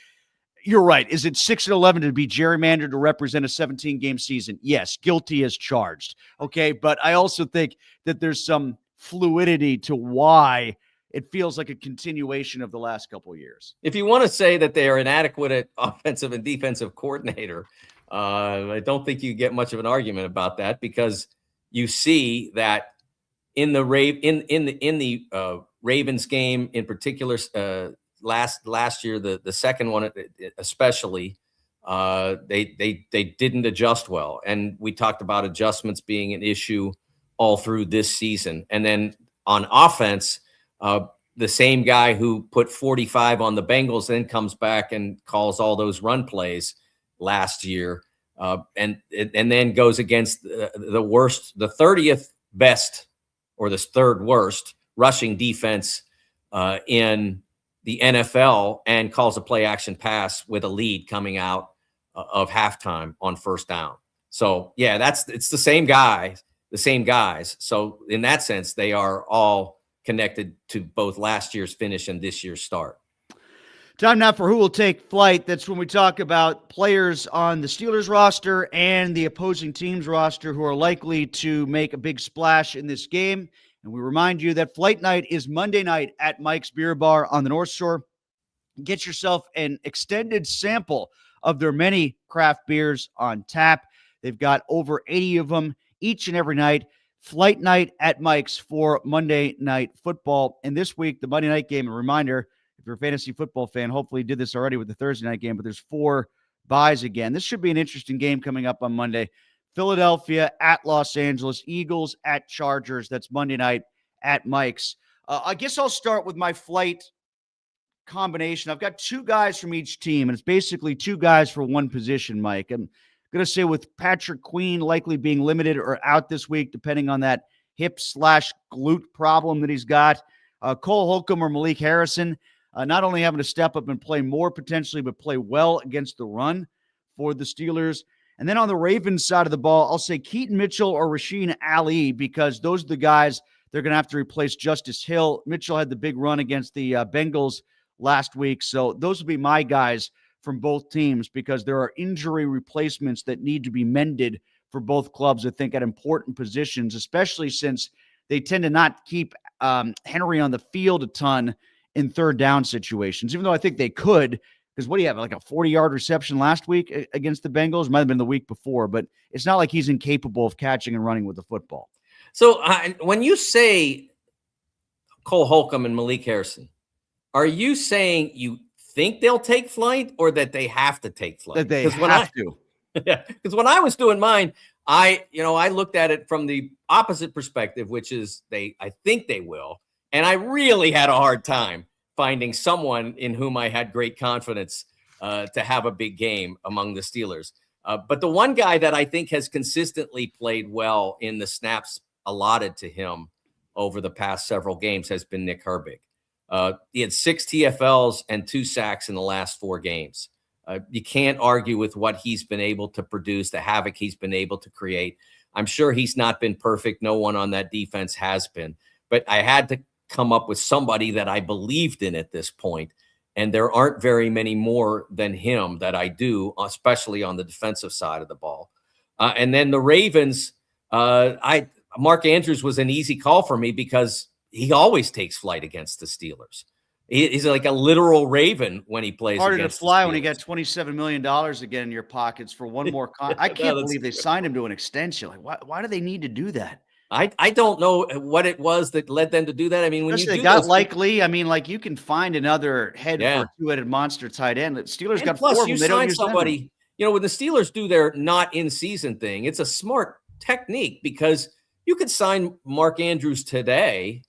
you're right. Is it 6-11 to be gerrymandered to represent a 17-game season? Yes, guilty as charged. Okay, but I also think that there's some fluidity to why it feels like a continuation of the last couple of years. If you want to say that they are inadequate at offensive and defensive coordinator, I don't think you get much of an argument about that, because you see that in the Ravens game in particular, last year, the second one especially, they didn't adjust well, and we talked about adjustments being an issue all through this season. And then on offense, the same guy who put 45 on the Bengals then comes back and calls all those run plays last year, and then goes against the worst, the 30th best or the third worst rushing defense in the NFL, and calls a play action pass with a lead coming out of halftime on first down. So yeah, it's the same guys. So in that sense, they are all connected to both last year's finish and this year's start. Time now for Who Will Take Flight. That's when we talk about players on the Steelers roster and the opposing team's roster who are likely to make a big splash in this game. And we remind you that Flight Night is Monday night at Mike's Beer Bar on the North Shore. Get yourself an extended sample of their many craft beers on tap. They've got over 80 of them each and every night. Flight Night at Mike's for Monday Night Football. And this week, the Monday night game, a reminder, if you're a fantasy football fan, hopefully you did this already with the Thursday night game, but there's 4 buys again. This should be an interesting game coming up on Monday. Philadelphia at Los Angeles, Eagles at Chargers. That's Monday night at Mike's. I guess I'll start with my flight combination. I've got 2 guys from each team, and it's basically 2 guys for one position, Mike. I'm going to say with Patrick Queen likely being limited or out this week, depending on that hip/glute problem that he's got. Cole Holcomb or Malik Harrison, not only having to step up and play more potentially, but play well against the run for the Steelers. And then on the Ravens side of the ball, I'll say Keaton Mitchell or Rasheen Ali, because those are the guys They're going to have to replace Justice Hill. Mitchell had the big run against the Bengals last week. So those would be my guys from both teams, because there are injury replacements that need to be mended for both clubs, I think, at important positions, especially since they tend to not keep Henry on the field a ton in third down situations, even though I think they could, because what do you have, like a 40-yard reception last week against the Bengals? Might have been the week before, but it's not like he's incapable of catching and running with the football. So when you say Cole Holcomb and Malik Harrison, are you saying you think they'll take flight or that they have to take flight? That they have to. Yeah, because when I was doing mine, I looked at it from the opposite perspective, which is I think they will. And I really had a hard time finding someone in whom I had great confidence to have a big game among the Steelers. But the one guy that I think has consistently played well in the snaps allotted to him over the past several games has been Nick Herbig. He had 6 TFLs and 2 sacks in the last 4 games. You can't argue with what he's been able to produce, the havoc he's been able to create. I'm sure he's not been perfect. No one on that defense has been. But I had to come up with somebody that I believed in at this point. And there aren't very many more than him that I do, especially on the defensive side of the ball. And then the Ravens, Mark Andrews was an easy call for me because he always takes flight against the Steelers. He's like a literal Raven when he plays. Harder to fly when you got $27 million again in your pockets for one more I can't believe they signed him to an extension. Like, why do they need to do that? I don't know what it was that led them to do that. I mean, when especially you they got likely. I mean, like, you can find another head for a 2-headed monster tight end. The Steelers got plus 4 of them. You they don't sign use somebody. When the Steelers do their not in season thing, it's a smart technique because you could sign Mark Andrews today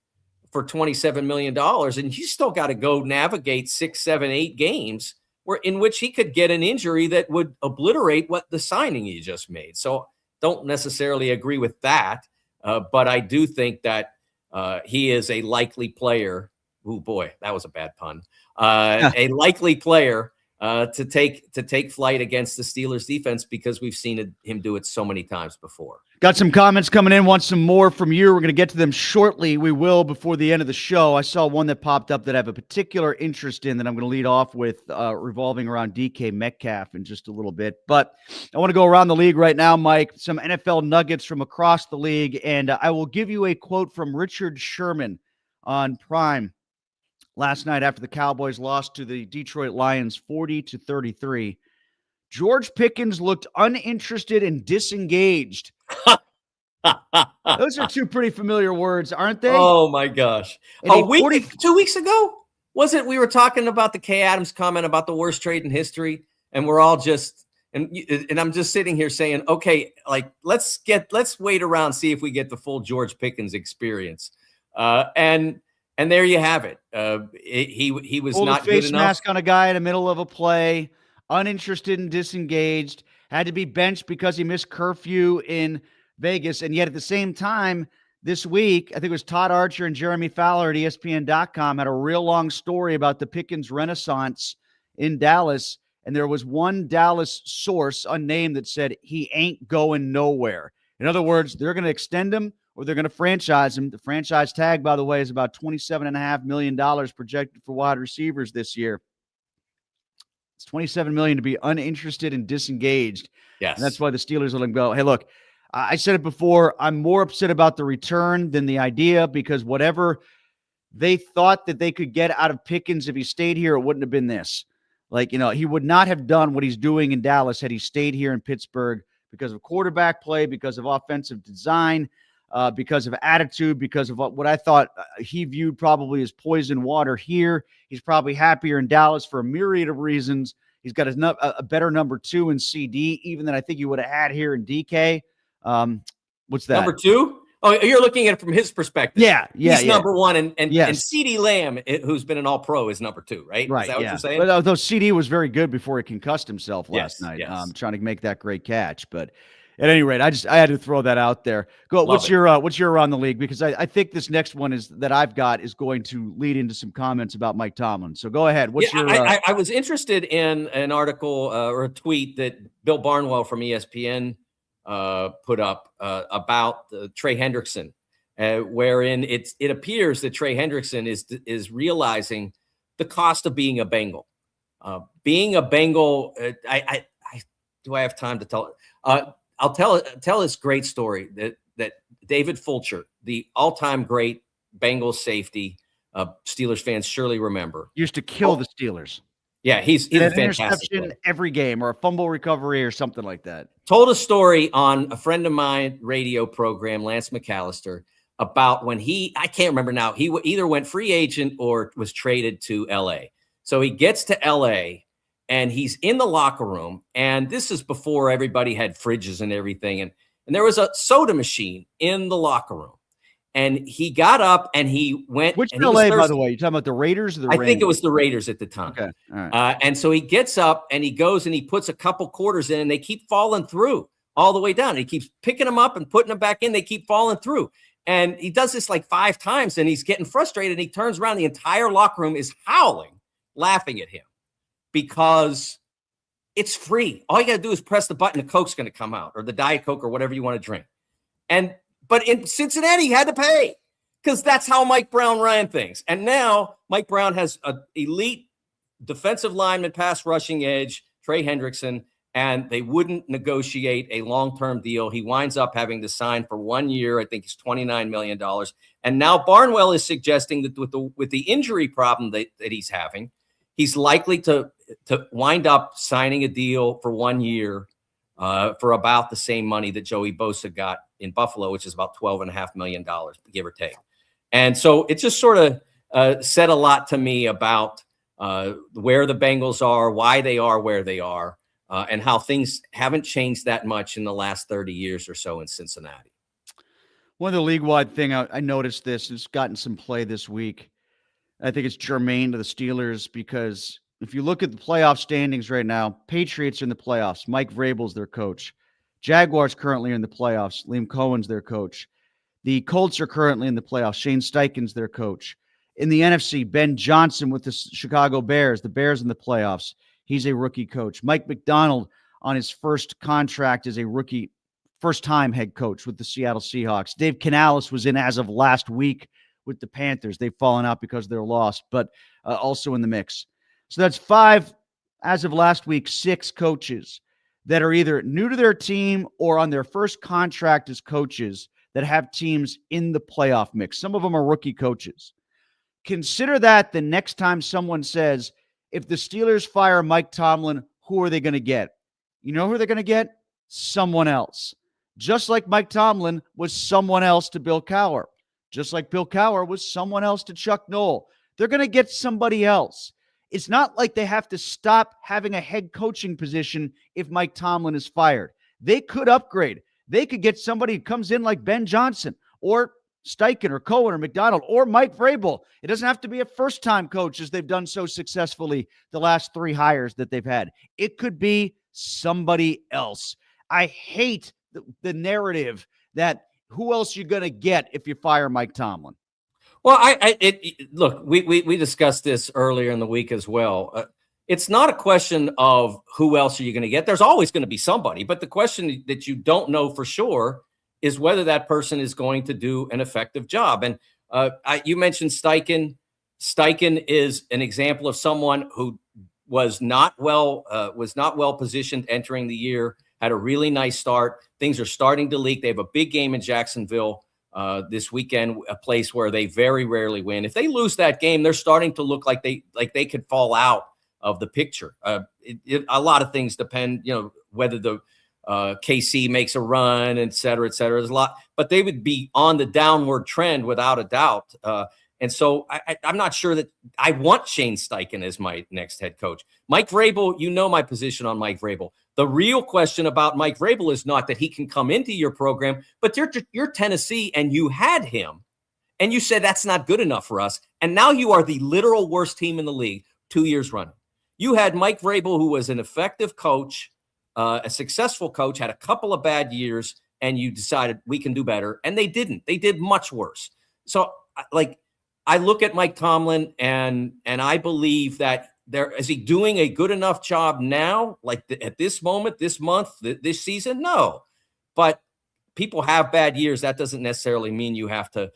for $27 million, and you still got to go navigate 6, 7, 8 games in which he could get an injury that would obliterate what the signing he just made. So don't necessarily agree with that. But I do think that he is a likely player. Oh boy, that was a bad pun. A likely player to take flight against the Steelers defense because we've seen him do it so many times before. Got some comments coming in. Want some more from you. We're going to get to them shortly. We will before the end of the show. I saw one that popped up that I have a particular interest in that I'm going to lead off with, revolving around DK Metcalf in just a little bit. But I want to go around the league right now, Mike. Some NFL nuggets from across the league. And I will give you a quote from Richard Sherman on Prime last night after the Cowboys lost to the Detroit Lions 40-33. George Pickens looked uninterested and disengaged. Those are 2 pretty familiar words, aren't they? Oh my gosh. A week, 2 weeks ago, was it? We were talking about the Kay Adams comment about the worst trade in history. And we're all just, and I'm just sitting here saying, okay, like, let's wait around, see if we get the full George Pickens experience. And there you have it. He was not good enough. Face mask on a guy in the middle of a play, uninterested and disengaged, had to be benched because he missed curfew in Vegas. And yet at the same time, this week, I think it was Todd Archer and Jeremy Fowler at ESPN.com had a real long story about the Pickens renaissance in Dallas. And there was one Dallas source, unnamed, that said he ain't going nowhere. In other words, they're going to extend him or they're going to franchise him. The franchise tag, by the way, is about $27.5 million projected for wide receivers this year. It's $27 million to be uninterested and disengaged. Yes. And that's why the Steelers let him go. Hey, look, I said it before. I'm more upset about the return than the idea, because whatever they thought that they could get out of Pickens if he stayed here, it wouldn't have been this. Like, he would not have done what he's doing in Dallas had he stayed here in Pittsburgh, because of quarterback play, because of offensive design, because of attitude, because of what I thought he viewed probably as poison water here. He's probably happier in Dallas for a myriad of reasons. He's got a better number 2 in CD, even than I think he would have had here in DK. What's that? Number 2? Oh, you're looking at it from his perspective. Yeah. He's number 1, and yes. CD Lamb, who's been an All-Pro, is number 2, right? Right. Is that what you're saying? But though CD was very good before he concussed himself last night, yes. Trying to make that great catch. But at any rate, I had to throw that out there. Go. What's your around the league? Because I think this next one is going to lead into some comments about Mike Tomlin. So go ahead. I was interested in an article or a tweet that Bill Barnwell from ESPN put up about Trey Hendrickson wherein it appears that Trey Hendrickson is realizing the cost of being a Bengal. Being a Bengal, do I have time to tell? I'll tell this great story that David Fulcher, the all-time great Bengals safety, Steelers fans surely remember, used to kill the Steelers. Yeah, he's a fantastic interception player. Every game, or a fumble recovery or something like that. Told a story on a friend of mine radio program, Lance McAllister, about when I can't remember now, he either went free agent or was traded to LA. So he gets to LA and he's in the locker room, and this is before everybody had fridges and everything, and there was a soda machine in the locker room. And he got up and he went. Which and LA, by the way? You talking about the Raiders or the Rams? I think it was the Raiders at the time. Okay. All right. And so he gets up and he goes and he puts a couple quarters in, and they keep falling through all the way down. And he keeps picking them up and putting them back in. They keep falling through. And he does this like 5 times, and he's getting frustrated. And he turns around. The entire locker room is howling, laughing at him because it's free. All you got to do is press the button. The Coke's going to come out, or the Diet Coke, or whatever you want to drink. But in Cincinnati, he had to pay because that's how Mike Brown ran things. And now Mike Brown has an elite defensive lineman, pass rushing edge, Trey Hendrickson, and they wouldn't negotiate a long-term deal. He winds up having to sign for 1 year. I think it's $29 million. And now Barnwell is suggesting that with the injury problem that he's having, he's likely to wind up signing a deal for 1 year for about the same money that Joey Bosa got in Buffalo, which is about $12.5 million, give or take. And so it just sort of said a lot to me about where the Bengals are, why they are where they are, and how things haven't changed that much in the last 30 years or so in Cincinnati. One of the league-wide thing, I noticed this, it's gotten some play this week. I think it's germane to the Steelers because if you look at the playoff standings right now, Patriots are in the playoffs. Mike Vrabel's their coach. Jaguars currently in the playoffs. Liam Cohen's their coach. The Colts are currently in the playoffs. Shane Steichen's their coach. In the NFC, Ben Johnson with the Chicago Bears. The Bears in the playoffs. He's a rookie coach. Mike McDonald on his first contract as a rookie, first-time head coach with the Seattle Seahawks. Dave Canales was in as of last week with the Panthers. They've fallen out because they're lost, but also in the mix. So that's 5, as of last week, 6 coaches that are either new to their team or on their first contract as coaches that have teams in the playoff mix. Some of them are rookie coaches. Consider that the next time someone says, if the Steelers fire Mike Tomlin, who are they going to get? You know who they're going to get? Someone else. Just like Mike Tomlin was someone else to Bill Cowher. Just like Bill Cowher was someone else to Chuck Noll. They're going to get somebody else. It's not like they have to stop having a head coaching position if Mike Tomlin is fired. They could upgrade. They could get somebody who comes in like Ben Johnson or Steichen or Cohen or McDonald or Mike Vrabel. It doesn't have to be a first-time coach as they've done so successfully the last 3 hires that they've had. It could be somebody else. I hate the narrative that who else you're going to get if you fire Mike Tomlin. Well, look, we discussed this earlier in the week as well. It's not a question of who else are you going to get. There's always going to be somebody, but the question that you don't know for sure is whether that person is going to do an effective job. And you mentioned Steichen. Steichen is an example of someone who was not well positioned entering the year. Had a really nice start. Things are starting to leak. They have a big game in Jacksonville this weekend, a place where they very rarely win. If they lose that game, they're starting to look like they could fall out of the picture. A lot of things depend, whether the KC makes a run, et cetera, et cetera. There's a lot, but they would be on the downward trend without a doubt. And so I'm not sure that I want Shane Steichen as my next head coach. Mike Vrabel, my position on Mike Vrabel. The real question about Mike Vrabel is not that he can come into your program, but you're Tennessee and you had him and you said that's not good enough for us. And now you are the literal worst team in the league 2 years running. You had Mike Vrabel, who was an effective coach, a successful coach, had a couple of bad years, and you decided we can do better. And they didn't. They did much worse. So I look at Mike Tomlin and I believe that is he doing a good enough job now, at this moment, this month, this season? No. But people have bad years. That doesn't necessarily mean you have to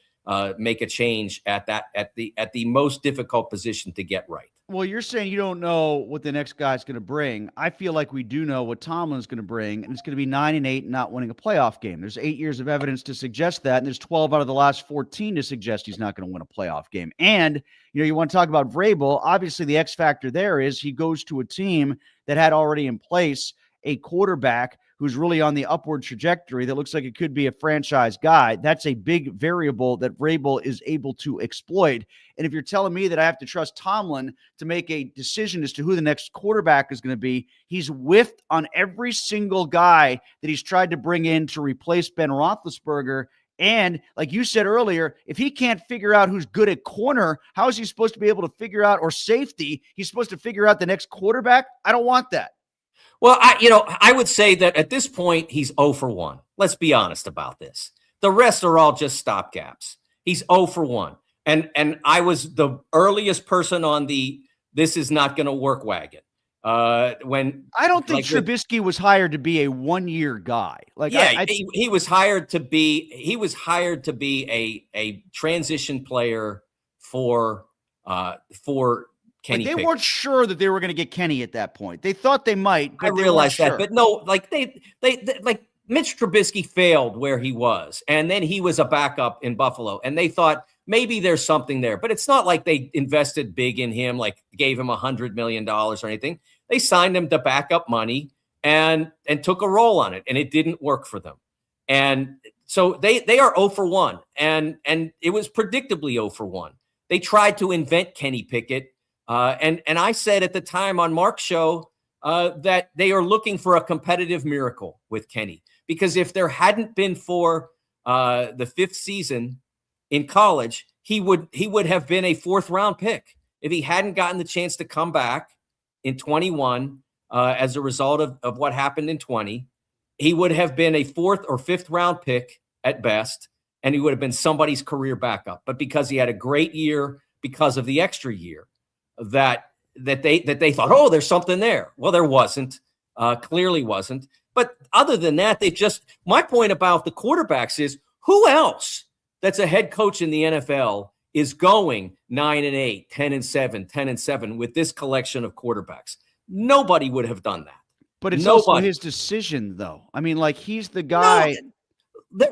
make a change at the most difficult position to get right. Well, you're saying you don't know what the next guy's going to bring. I feel like we do know what Tomlin's going to bring, and it's going to be 9-8 and not winning a playoff game. There's 8 years of evidence to suggest that, and there's 12 out of the last 14 to suggest he's not going to win a playoff game. And you want to talk about Vrabel. Obviously, the X factor there is he goes to a team that had already in place a quarterback who's really on the upward trajectory that looks like it could be a franchise guy. That's a big variable that Vrabel is able to exploit. And if you're telling me that I have to trust Tomlin to make a decision as to who the next quarterback is going to be, he's whiffed on every single guy that he's tried to bring in to replace Ben Roethlisberger. And like you said earlier, if he can't figure out who's good at corner, how is he supposed to be able to figure out, or safety, he's supposed to figure out the next quarterback? I don't want that. Well, I would say that at this point, he's 0 for 1. Let's be honest about this. The rest are all just stopgaps. He's 0 for 1. And I was the earliest person on the this is not going to work wagon. When I don't think Trubisky was hired to be a one-year guy. Like, yeah, he was hired to be a transition player for Kenny. Like they weren't sure that they were going to get Kenny at that point. They thought they might. But I realized that, but no, like they like Mitch Trubisky failed where he was, and then he was a backup in Buffalo, and they thought maybe there's something there. But it's not like they invested big in him, like gave him $100 million or anything. They signed him to backup money and took a role on it, and it didn't work for them. And so they are 0 for 1, and it was predictably 0 for 1. They tried to invent Kenny Pickett. And I said at the time on Mark's show that they are looking for a competitive miracle with Kenny, because if there hadn't been for the 5th season in college, he would have been a 4th round pick if he hadn't gotten the chance to come back in 21 as a result of what happened in 20. He would have been a 4th or 5th round pick at best, and he would have been somebody's career backup. But because he had a great year because of the extra year, that they thought, oh, there's something there. Well, there wasn't. Clearly wasn't. But other than that, my point about the quarterbacks is, who else that's a head coach in the NFL is going 9-8, 10-7, 10-7 with this collection of quarterbacks? Nobody would have done that. But it's also his decision, though. I mean, like, he's the guy. No,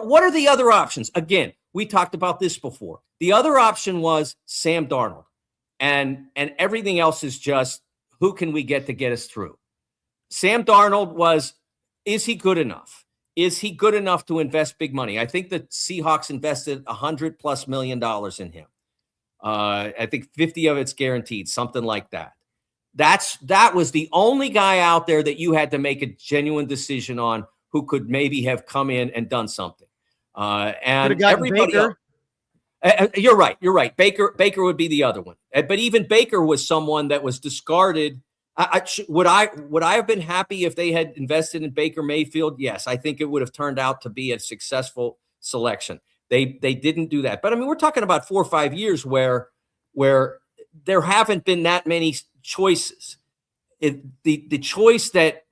what are the other options? Again, we talked about this before. The other option was Sam Darnold. And everything else is just, who can we get to get us through? Sam Darnold is he good enough? Is he good enough to invest big money? I think the Seahawks invested $100+ million in him. I think 50 of it's guaranteed, something like that. That was the only guy out there that you had to make a genuine decision on, who could maybe have come in and done something. And everybody else, you're right. Baker would be the other one. But even Baker was someone that was discarded. Would I have been happy if they had invested in Baker Mayfield? Yes, I think it would have turned out to be a successful selection. They didn't do that. But I mean, we're talking about 4 or 5 years where there haven't been that many choices. The choice that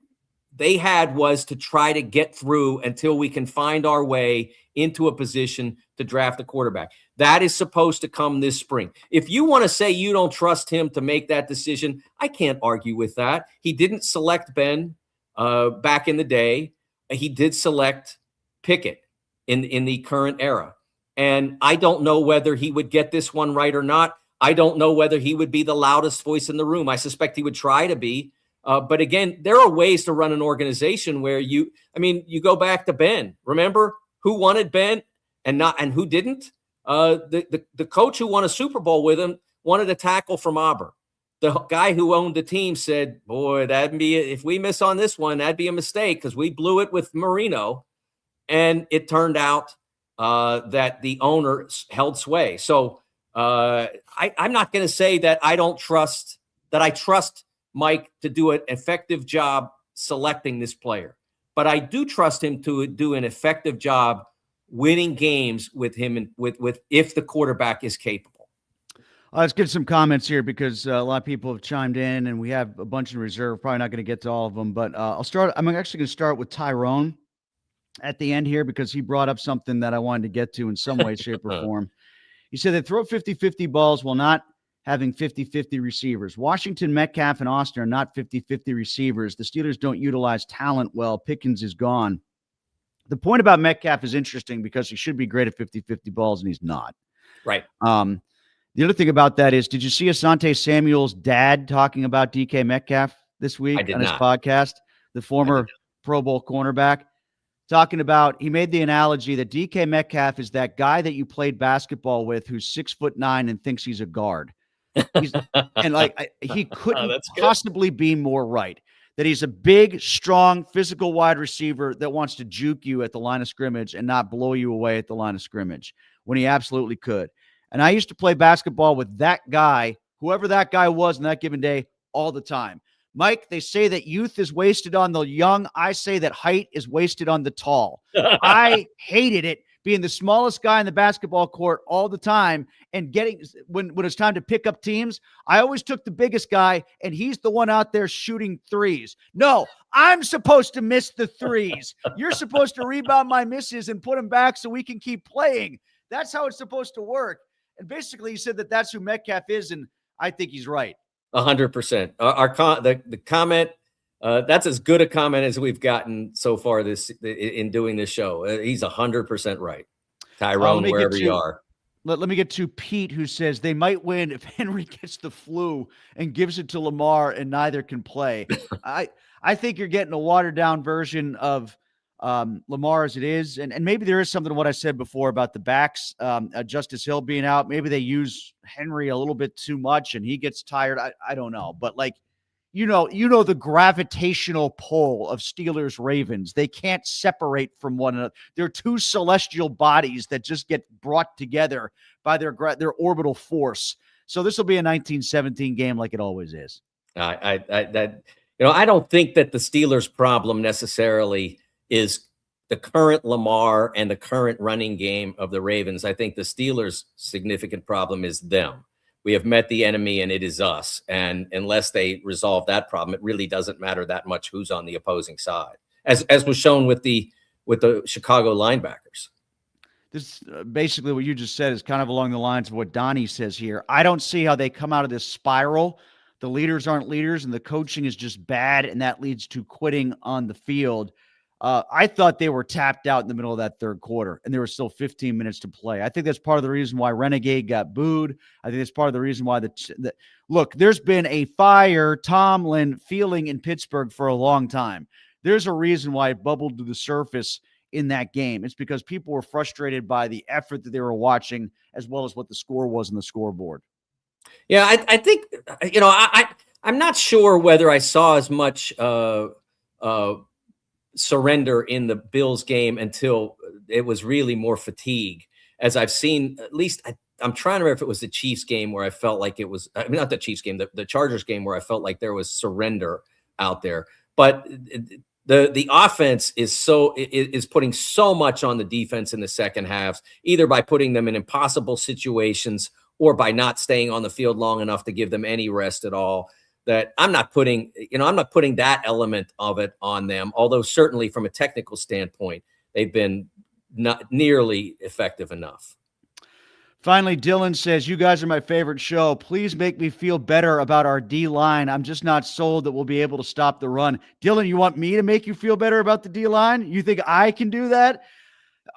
they had was to try to get through until we can find our way into a position to draft a quarterback. That is supposed to come this spring. If you want to say you don't trust him to make that decision, I can't argue with that. He didn't select Ben back in the day. He did select Pickett in the current era. And I don't know whether he would get this one right or not. I don't know whether he would be the loudest voice in the room. I suspect he would try to be. But again, there are ways to run an organization where you go back to Ben. Remember who wanted Ben and who didn't? The coach who won a Super Bowl with him wanted a tackle from Auburn. The guy who owned the team said, boy, if we miss on this one, that'd be a mistake, because we blew it with Marino. And it turned out that the owner held sway. So I'm not going to say that I trust Mike to do an effective job selecting this player, but I do trust him to do an effective job winning games with him and with if the quarterback is capable. Let's get some comments here, because a lot of people have chimed in, and we have a bunch in reserve. Probably not going to get to all of them, but I'm actually going to start with Tyrone. at the end here because he brought up something that I wanted to get to in some way, shape, or form. He said they throw 50-50 balls while not having 50-50 receivers. Washington, Metcalf, and Austin are not 50-50 receivers. The Steelers don't utilize talent well. Pickens is gone. The point about Metcalf is interesting because he should be great at 50-50 balls, and he's not. Right. The other thing about that is, did you see Asante Samuel's dad talking about DK Metcalf this week on his podcast? The former Pro Bowl cornerback talking about, he made the analogy that DK Metcalf is that guy that you played basketball with who's 6'9" and thinks he's a guard. He couldn't possibly be more right. That he's a big, strong, physical wide receiver that wants to juke you at the line of scrimmage and not blow you away at the line of scrimmage when he absolutely could. And I used to play basketball with that guy, whoever that guy was on that given day, all the time. Mike, they say that youth is wasted on the young. I say that height is wasted on the tall. I hated it being the smallest guy in the basketball court all the time and getting when it's time to pick up teams. I always took the biggest guy, and he's the one out there shooting threes. No, I'm supposed to miss the threes. You're supposed to rebound my misses and put them back so we can keep playing. That's how it's supposed to work. And basically, he said that that's who Metcalf is, and I think he's right. 100%. The comment, that's as good a comment as we've gotten so far in doing this show. He's 100% right. Tyrone, wherever you are. Let me get to Pete, who says they might win if Henry gets the flu and gives it to Lamar and neither can play. I think you're getting a watered down version of Lamar as it is. And maybe there is something to what I said before about the backs, Justice Hill being out. Maybe they use Henry a little bit too much and he gets tired. I don't know. But you know, the gravitational pull of Steelers Ravens. They can't separate from one another. They're two celestial bodies that just get brought together by their orbital force. So this will be a 1917 game like it always is. I don't think that the Steelers' problem necessarily is the current Lamar and the current running game of the Ravens. I think the Steelers' significant problem is them. We have met the enemy and it is us. And unless they resolve that problem, it really doesn't matter that much who's on the opposing side, as was shown with the Chicago linebackers. This basically what you just said is kind of along the lines of what Donnie says here. I don't see how they come out of this spiral. The leaders aren't leaders and the coaching is just bad, and that leads to quitting on the field. I thought they were tapped out in the middle of that third quarter, and there were still 15 minutes to play. I think that's part of the reason why Renegade got booed. I think that's part of the reason why look, there's been a fire Tomlin feeling in Pittsburgh for a long time. There's a reason why it bubbled to the surface in that game. It's because people were frustrated by the effort that they were watching as well as what the score was on the scoreboard. Yeah, I think, I'm not sure whether I saw as much surrender in the Bills game until it was really more fatigue, as I've seen. At least I'm trying to remember if it was the Chiefs game where I felt like it was, not the Chiefs game, the Chargers game where I felt like there was surrender out there. But the offense is putting so much on the defense in the second halves, either by putting them in impossible situations or by not staying on the field long enough to give them any rest at all, that I'm not putting that element of it on them. Although certainly from a technical standpoint, they've been not nearly effective enough. Finally, Dylan says, you guys are my favorite show. Please make me feel better about our D-line. I'm just not sold that we'll be able to stop the run. Dylan, you want me to make you feel better about the D-line? You think I can do that?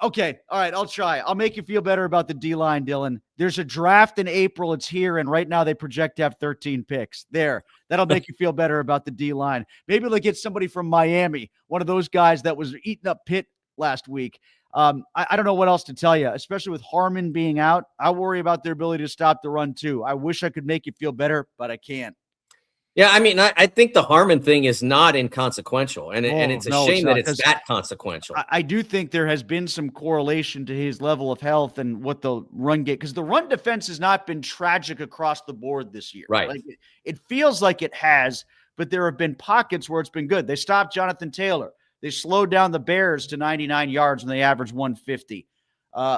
Okay. All right. I'll try. I'll make you feel better about the D-line, Dylan. There's a draft in April. It's here. And right now they project to have 13 picks there. That'll make you feel better about the D-line. Maybe they'll get somebody from Miami, one of those guys that was eating up Pitt last week. I don't know what else to tell you, especially with Harmon being out. I worry about their ability to stop the run too. I wish I could make you feel better, but I can't. Yeah, I mean, I think the Harmon thing is not inconsequential, and it's a shame that it's that consequential. I do think there has been some correlation to his level of health and what the run get, because the run defense has not been tragic across the board this year. Right. Like it feels like it has, but there have been pockets where it's been good. They stopped Jonathan Taylor. They slowed down the Bears to 99 yards, and they averaged 150.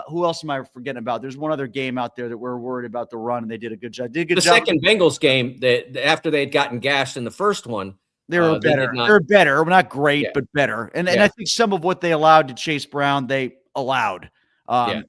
Who else am I forgetting about? There's one other game out there that we're worried about the run, and they did a good job. Second Bengals game, that after they had gotten gashed in the first one, They were They better. did not. They're better, not great, Yeah. but better. And Yeah. I think some of what they allowed to Chase Brown, they allowed.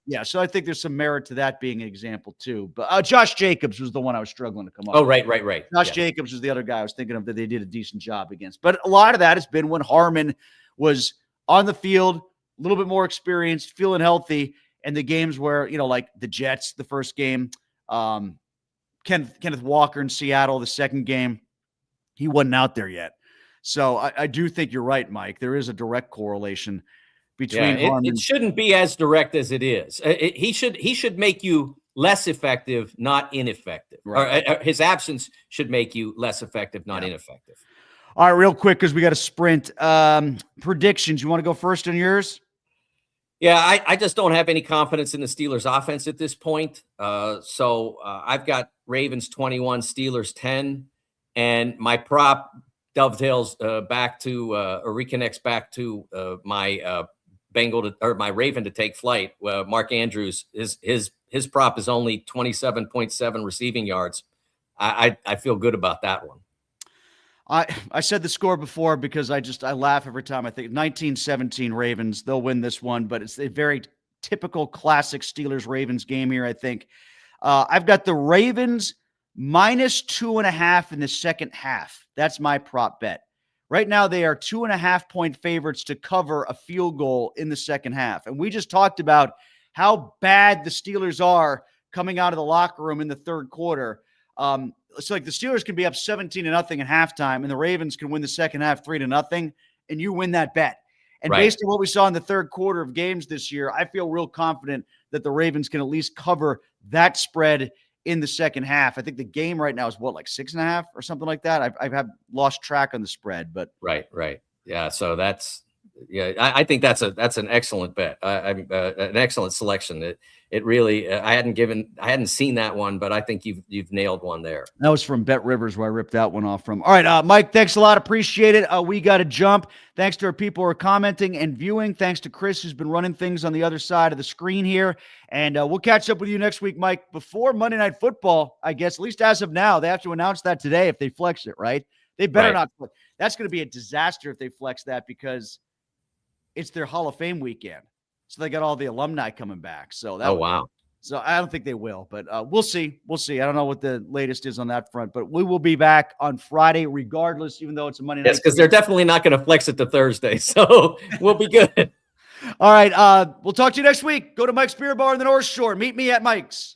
Yeah. So I think there's some merit to that being an example too. But Josh Jacobs was the one I was struggling to come up Oh, with. right. Josh Yeah. Jacobs was the other guy I was thinking of that they did a decent job against. But a lot of that has been when Harmon was on the field, a little bit more experienced, feeling healthy, and the games where, like the Jets, the first game, Kenneth Walker in Seattle, the second game, he wasn't out there yet. So I do think you're right, Mike. There is a direct correlation between Harmon. It shouldn't be as direct as it is. He should make you less effective, not ineffective. Right. Or his absence should make you less effective, not ineffective. All right, real quick, because we got to sprint. Predictions. You want to go first on yours? Yeah, I just don't have any confidence in the Steelers offense at this point. So I've got Ravens 21, Steelers 10, and my prop dovetails back to or reconnects back to my my Raven to take flight. Mark Andrews, his prop is only 27.7 receiving yards. I feel good about that one. I said the score before because I laugh every time I think 19-17 Ravens. They'll win this one, but it's a very typical classic Steelers Ravens game here. I think I've got the Ravens minus 2.5 in the second half. That's my prop bet. Right now, they are 2.5-point favorites to cover a field goal in the second half. And we just talked about how bad the Steelers are coming out of the locker room in the third quarter. It's like the Steelers can be up 17-0 at halftime, and the Ravens can win the second half 3-0, and you win that bet. And based on what we saw in the third quarter of games this year, I feel real confident that the Ravens can at least cover that spread in the second half. I think the game right now is like 6.5 or something like that. I've lost track on the spread, but right. Yeah. So I think that's an excellent bet. An excellent selection. It really, I hadn't seen that one, but I think you've nailed one there. That was from Bet Rivers where I ripped that one off from. All right, Mike, thanks a lot. Appreciate it. We got to jump. Thanks to our people who are commenting and viewing. Thanks to Chris, who's been running things on the other side of the screen here. And we'll catch up with you next week, Mike, before Monday Night Football, I guess, at least as of now. They have to announce that today if they flex it, right? They better not. That's going to be a disaster if they flex that because it's their Hall of Fame weekend. So they got all the alumni coming back. So wow. So I don't think they will, but we'll see. We'll see. I don't know what the latest is on that front, but we will be back on Friday regardless, even though it's a Monday night. Yes, because they're definitely not going to flex it to Thursday. So we'll be good. All right. We'll talk to you next week. Go to Mike's Beer Bar in the North Shore. Meet me at Mike's.